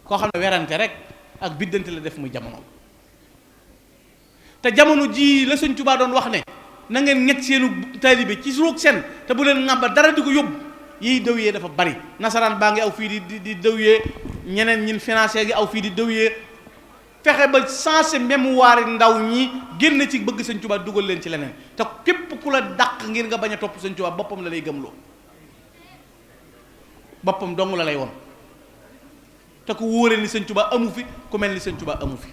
koo xam ne werante rek ak biddanti la def muy jamono te jamono ji la Sëñ Tuubaa doon wax ne na ngeen ñett seenu taalibe ci suroog seen te bu leen ŋàbba dara di ko yóbbu yiy dëwyee dafa bari nasaraan baa ngi aw fii di dëwyee ñeneen ñin financé gi aw fii di dëwyee fexe ba sensé mémoire ndaw ñi génn ci bëgg Sëñ Tuubaa dugal leen ci leneen te képp ku la dàq ngir nga bañ a topp Sëñ Tuubaa boppam la lay gëmloo boppam dong la lay won te ku wóore ni Sëñ Tuubaa amu fi ku mel ni Sëñ Tuubaa amu fi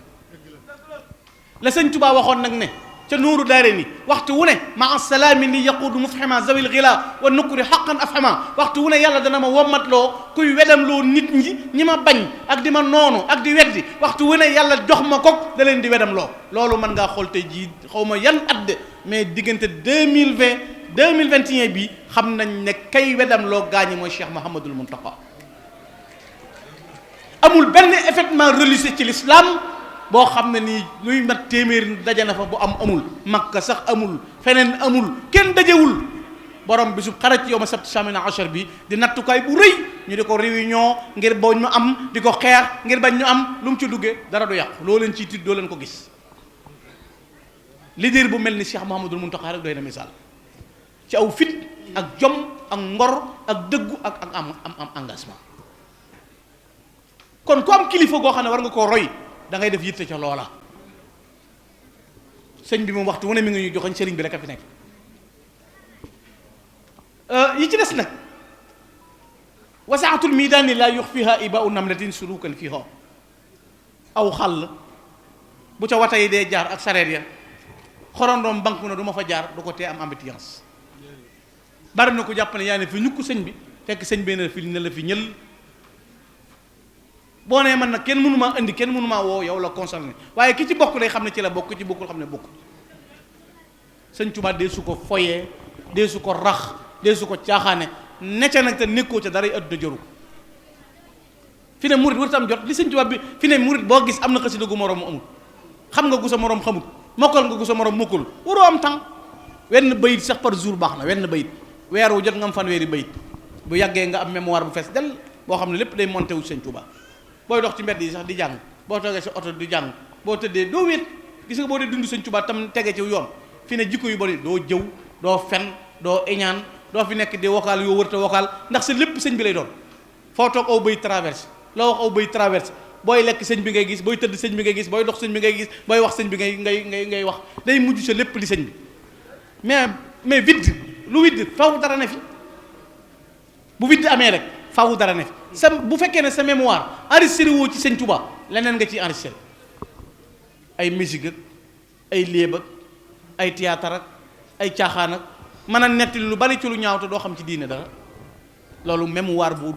la Sëñ Tuubaa waxoon nag ne ca nuuru daare ni waxtu wu ne maa salaami ni yaquudu mufhima zawil xila wa nukuri xaqan afhama waxtu wu ne yàlla dana ma wommatloo kuy wedamloo nit ñi ma bañ ak di ma noonu ak di weddi waxtu wu ne yàlla jox ma kook da leen di wedamloo loolu mën ngaa xool tey jii xaw ma yan at de mais diggante 2020 2021 bi xam nañ ne kay wedamloo gaañi mooy Cheikh Mouhamadul Muntaqa amul benn événement religieux ci l'islam boo xam ne nii luy mat téeméer daje na fa bu amul Makka sax amul feneen amul kenn dajewul borom bisu xarat yow ma sabt samina achar bi di nattukaay bu rëy ñu di ko réunion ngir bañ ñu am di ko xeex ngir bañ ñu am lu mu ci duggee dara du yàqu loo leen ciy tiit doo leen ko gis leader bu mel ni Cheikh Mouhamadoul Mountakha rek doy na misaal ci aw fit ak jom ak ngor ak dëggu ak am engagement kon ku am kilifa goo xam ne war nga koo roy da ngay def yitte ca loola sëñ bi moom waxtu wu ne mi ngi ñuy joxañ sëriñ bi rek a fi nekk yi ci des nag wasaatul miidaani laa yux fiha ibaau namlatin sulukan fiha aw xàll bu ca wata yi dee jaar ak sareet ya xorondoom banque na du ma fa jaar du ko tee am embouteillance bari na ko jàpp ne yaa ne fi ñukk sëñ bi fekk sëñ bi ne fi ne la fi ñël boo nee man nag kenn mënu maa indi kenn mënu maa woo yow la concerné waaye ki ci bokk day xam ne ci la bokk ci bokkul xam ne bokk sëñ Tuubaa dee su ko foyee dee su ko rax dee su ko caaxaane necca nag te nekkoo ca dara yi adduna jëru fi ne murit warut am jot li sëñ Tuubaa bi fi ne murit boo gis am na xasida gu moroom mu amul xam nga gu sa moroom xamut mokkal nga gu sa moroom mokkul waroo am temps wenn bayit sax par jour baax na wenn bayit weer wu jot nga am fanweeri bayit bu yàggee nga am mémoire bu fees del boo xam ne lépp day monté wu sëñ Tuubaa booy dox ci mbedd yi sax di jàng boo toogee sa oto di jàng boo tëddee doo wéet gis nga boo dee dund sëñ Tuubaa tam tege ci yoon fi ne jikko yu bari doo jëw doo fen doo iñaan doo fi nekk di vocal yoo wërta vocal ndax sa lépp sëñ bi lay doon foo toog aw bay traversé loo wax aw bay traversé booy lekk sëñ bi ngay gis booy tëdd sëñ bi ngay gis booy dox sëñ bi ngay gis booy wax sëñ bi ngay wax day mujj sa lépp di sëñ bi mais vide lu vide faw dara ne fi bu vide amee rek faw dara ne fi sa bu fekkee ne sa mémoire enregistré woo ci sëñ Tuubaa leneen nga ciy enregistré ay musique ak ay léeb ak ay théâtre ak ay caaxaan ak mën a nettali lu bari ci lu ñaaw te doo xam ci diine dara loolu mémoire bu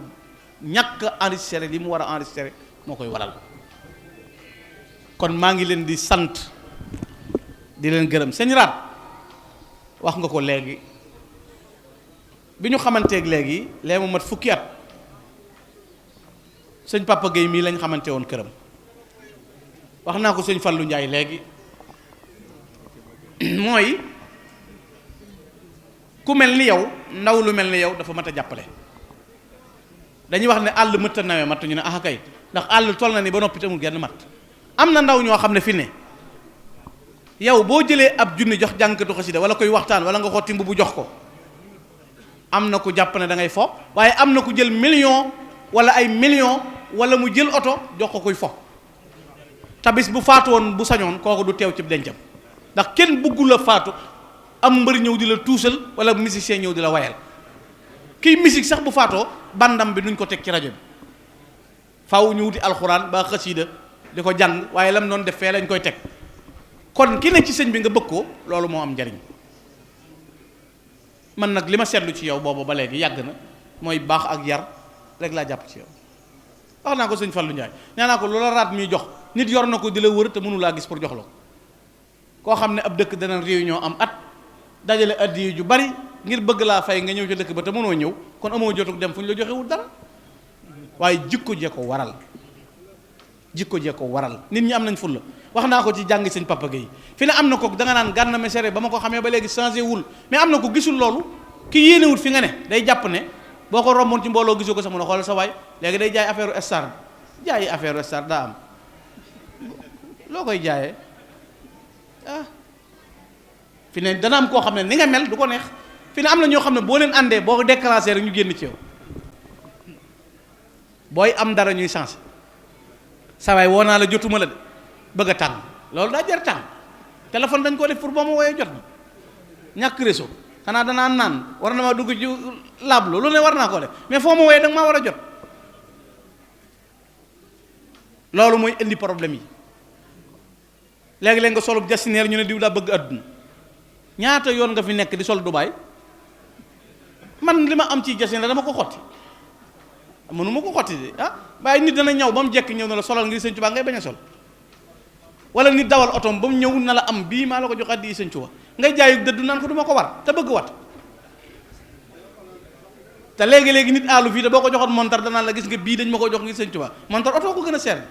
ñàkk enregistré li mu war a enregistré moo koy waral kon maa ngi leen di sant di leen gërëm sëñ Raat wax nga ko léegi bi ñu xamanteeg léegi lee mu mat fukki at sëñ Papa Gueye mii lañ xamante woon këram wax naa ko sëñ Fallou Ndiaye léegi mooy ku mel ni yow ndaw lu mel ni yow dafa mat a jàppale dañuy wax ne àll mëtt a nawe matt ñu ne ah kay ndax àll toll na ni ba noppi te amul genn matt am na ndaw ñoo xam ne fi ne yow boo jëlee ab junni jox jàngkatu xasida wala koy waxtaan wala nga xotti mbubu jox ko am na ku jàpp ne da ngay fo waaye am na ku jël million wala ay million wala mu jël oto jox ko kuy fo tabis bu faatu woon bu sañoon kooku du teew ci dencam ndax kenn bëggul a faatu am mbër ñëw di la tuusal wala musicien ñëw di la wayal kiy musique sax bu faatoo bandam bi nuñ ko teg ci rajo bi faaw ñu wuti alxuraan ba xasida di ko jàng waaye lam noonu def fee lañ koy teg kon ki ne ci sëñ bi nga bëgg ko loolu moo am njariñ man nag li ma seetlu ci yow boobu ba léegi yàgg na mooy baax ak yar rek laa jàpp ci yow wax naa ko sëñ Fallou Ndiaye nee naa ko loola raat miy jox nit yor na ko di la wër te mënu laa gis pour jox la ko koo xam ne ab dëkk dana réunion am at dajale addiya ju bari ngir bëgg laa fay nga ñëw ci dëkk ba te mënoo ñëw kon amoo jotug dem fu ñu la joxewul dara waaye jikko jee ko waral jikko jee ko waral nit ñi am nañ fulla wax naa ko ci jàng sëñ Papa Gueye fi ne am na ko da nga naan Gana Messere ba ma ko xamee ba léegi changé wul mais am na ko gisul loolu ki yéenewut fi nga ne day jàpp ne boo ko romboon ci mbooloo gisoo ko sax mun a xoolal sa waay léegi day jaay affaire star jaayi affaire star daa am loo koy jaayee ah fi ne dana am koo xam ne ni nga mel du ko neex fi ne am na ñoo xam ne boo leen àndee boo ko déclenché rek ñu génn ci yow booy am dara ñuy changé sa waay woo naa la jotuma la de bëgg a tàng loolu daa jar tàng téléphone dañ ko def pour boo ma wooyee jot na ñàkk réseau xanaa danaa naan war na maa dugg ci laablu lu ne war naa ko def mais foo ma wooyee da nga maa war a jot loolu mooy indi problème yi léegi-léeg nga solub jasineer ñu ne diw daa bëgg àdduna ñaata yoon nga fi nekk di sol Dubaay man li ma am ci jasineer dama ko xotti mënuma ko xotti de ah waaye nit dana ñëw ba mu jekk ñëw na la solal ngir Sëñ Tuubaa ngay bañ a sol wala nit dawal otoom ba mu ñëw na la am bii maa la ko jox addi Sëñ Tuubaa ngay jaayu dëddu naan ko du ma ko war te bëgg wat te léegi-léegi nit aalu fii te boo ko joxoon montar danaan la gis nga bii dañ ma ko jox ngir Sëñ Tuubaa montar oto ko gën a seer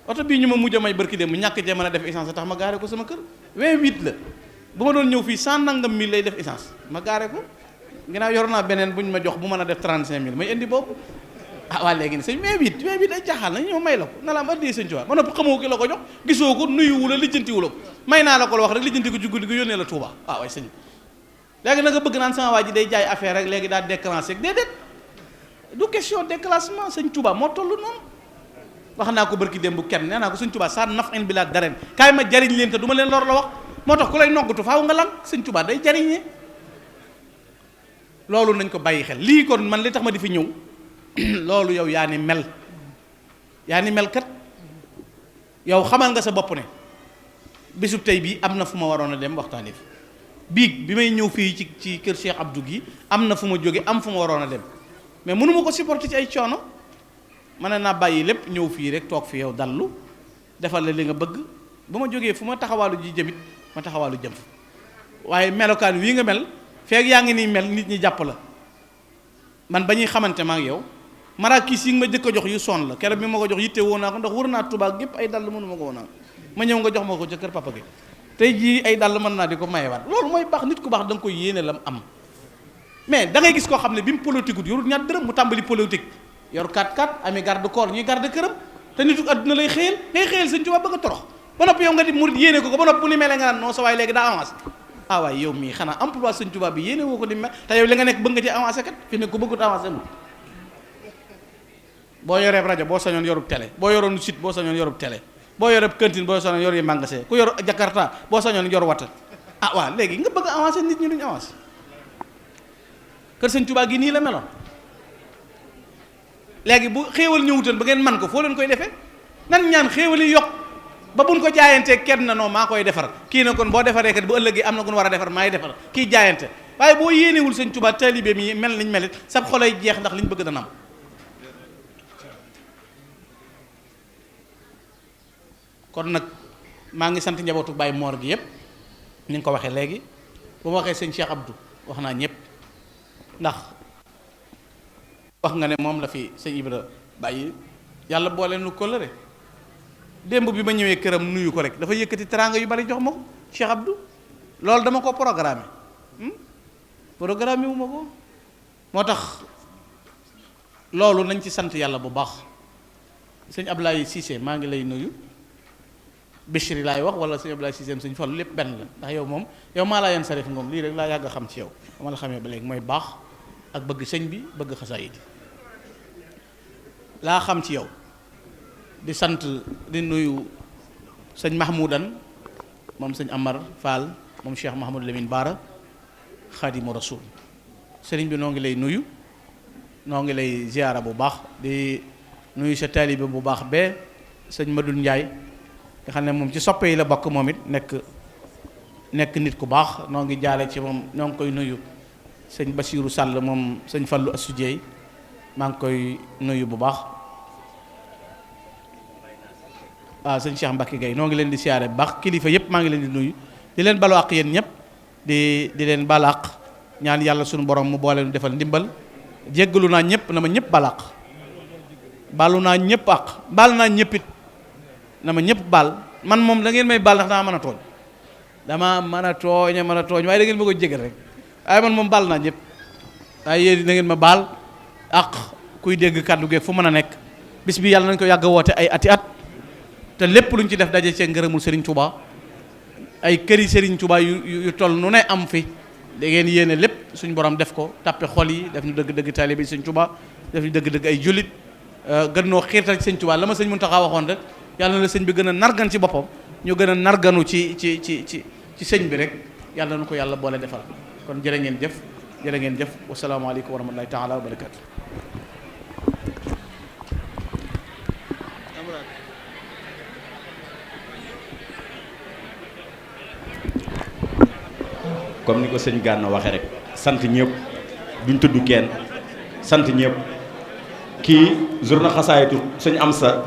oto bii ñu ma mujj a may barki dem mu ñàkk cee mën a def essence tax ma gaare ko sama kër 28 la bu ma doon ñëw fii 100 nangam mille lay def essence ma gaare ko ginnaaw yor naa beneen buñ ma jox bu mën a def 35000 may indi boobu waa léegi ne sëñ mais bi day jaaxal nañ ñoo may la ko na la am addee sëñ Tuubaa ba noppi xamoo ki la ko jox gisoo ko nuyuwu la lijjantiwu la ko may naa la ko la wax rek lijjanti ko ci guddi gi yónnee la Tuubaa waaye sëñ léegi na nga bëgg naan sama waa ji day jaay affaire rek léegi daal déclenché déedéet du question déclassement sëñ Tuubaa moo toll noonu wax naa ko barki démb kenn nee naa ko sëñ Tuubaa saa naf in bi laa daren kaay ma jariñ leen te du ma leen lor la wax moo tax ku lay noggatu faaw nga lan sëñ Tuubaa day jariñee loolu nañ ko bàyyi xel lii kon man li tax ma di fi ñëw loolu yow yaa ni mel kat yow xamal nga sa bopp ne bisub tey bii am na fu ma waroon a dem waxtaanee fi biig bi may ñëw fii ci kër Cheikh Abdou gi am na fu ma jóge am fu ma waroon a dem mais mënu ma ko supporter ci ay coono mën naa bàyyi lépp ñëw fii rek toog fi yow dallu defal la li nga bëgg ba ma jógee fu ma taxawaalu ji jëmit ma taxawaalu jëm fa waaye melokaan wii nga mel feeg yaa ngi nii mel nit ñi jàpp la man ba ñuy xamante ma ak yow marakis yi nga ma jëkk a jox yu son la keroog bi ma ko jox yitte woo naa ko ndax wër naa Tuubaa gépp ay dàll mënu ma ko woon naa ma ñëw nga jox ma ko ca kër papa gi tey jii ay dàll mën naa di ko mayewaat loolu mooy baax nit ku baax da nga koy yéene lam am mais da ngay gis koo xam ne bi mu politique ut yorul ñaar dërëm mu tàmbali politique yor 4-4 ami garde corps ñuy garde këram te nitu àdduna lay xëyal ngay xëyal sëñ Tuubaa bëgg a torox ba noppi yow nga di murit yéene ko ba noppi bu ni melee nga naan non sa waay léegi daa avancé waaye yow mii xanaa emploi sëñ Tuubaa bi yéene woo ko di mel te yow li nga nekk bëgg nga ci avancé kat fi ne ko bëggut avancé mu boo yoree rajo boo sañoon yorub télé boo yoroon site boo sañoon yorub télé boo yoree cantine boo sañoon yor yi magasin ku yor Jakarta boo sañoon yor wata waaw léegi nga bëgg a avancé nit ñi duñu avancé kër sëñ Tuubaa gi nii la meloon léegi bu xéewal ñëwutoon ba ngeen man ko foo leen koy defee nan ñaan xéewal yi yokk ba buñ ko jaayantee kenn na non maa koy defar kii na kon boo defaree kat bu ëllëgee am na ku war a defar maay defar kii jaayante waaye boo yéenewul sëñ Tuubaa taalibe mi mel niñ melit sab xolay jeex ndax liñ bëgg dana am kon nag maa ngi sant njabootu Baye Mor gi yëpp ni nga ko waxee léegi bu ma waxee sëñ Cheikh Abdou wax naa ñëpp ndax wax nga ne moom la fi sëñ Ibra bàyyi yàlla boole nu kóllëre démb bi ma ñëwee këram nuyu ko rek dafa yëkkati teraanga yu bari jox ma ko Cheikh Abdou loolu dama ko programmé wu ma ko moo tax loolu nañ ci sant yàlla bu baax sëñ Ablaye Cissé maa ngi lay nuyu Bichri laay wax wala sëñ Ablaye Cissé sëñ Fallu lépp benn la ndax yow moom yow maa laa yan sarif ngoom lii rek laa yàgg a xam ci yow dama la xamee ba léegi mooy baax ak bëgg sëñ bi bëgg xasaayid laa xam ci yow di sant di nuyu sëñ Mahmoudan moom sëñ Amar Fall moom Cheikh Mahamadou Lamine Bara Khadimu Rasul sëriñ bi noo ngi lay nuyu noo ngi lay ziyaara bu baax di nuyu sa taalibe bu baax bee sëñ Madou Ndiaye nga xam ne moom ci soppe yi la bokk moom it nekk nit ku baax noo ngi jaale ci moom ñoo ngi koy nuyu sëñ Basiiru Sàll moom sëñ Fallu Assujeey maa ngi koy nuyu bu baax waaw sëñ Cheikh Mbacke Gueye noo ngi leen di siyaare bu baax kilifa yëpp maa ngi leen di nuyu di leen balu àq yéen ñëpp di leen balu àq ñaan yàlla suñu borom mu boole nu defal ndimbal jéggalu naa ñëpp na ma ñëpp balu àq balu naa ñëpp àq baal naa ñëpp it na ma ñëpp baal man moom da ngeen may baal ndax dama mën a tooñ waaye da ngeen ma ko jégal rek waaye man moom baal naa ñëpp waaye yéen da ngeen ma baal àq kuy dégg kàddu geeg fu mën a nekk bis bi yàlla nañ ko yàgg a woote ay ati at te lépp luñ ci def daje cee ngërëmul Serigne Touba ay këri Serigne Touba yu toll nu ne am fi da ngeen yéene lépp suñ borom def ko tàppe xol yi def ñu dëgg-dëgg taalibe Serigne Touba def ñu dëgg-dëgg ay jullit gën noo xiirtal ci Serigne Touba la ma sëñ Mountakha waxoon rek yàlla na la sëñ bi gën a nargan ci boppam ñu gën a narganu ci sëñ bi rek yàlla na ko yàlla boole defal kon jërë ngeen jëf wasalaamaaleykum wa rahmatulahi taala wa barakaatu. comme ni ko sëñ Gana waxee rek sant ñëpp duñ tudd kenn sant ñëpp kii journée xasaayitu sëñ Amsa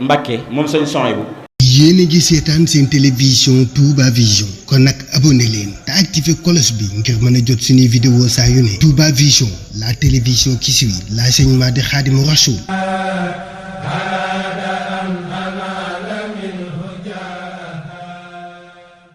Mbacke moom sëñ Sohaybu yéen a ngi seetaan seen télévision Touba Vision kon nag abonné leen te activé cloche bi ngir mën a jot suñuy vidéo saa yu ne Touba Vision la télévision qui suit l'enseignement de Khadimou Rassoul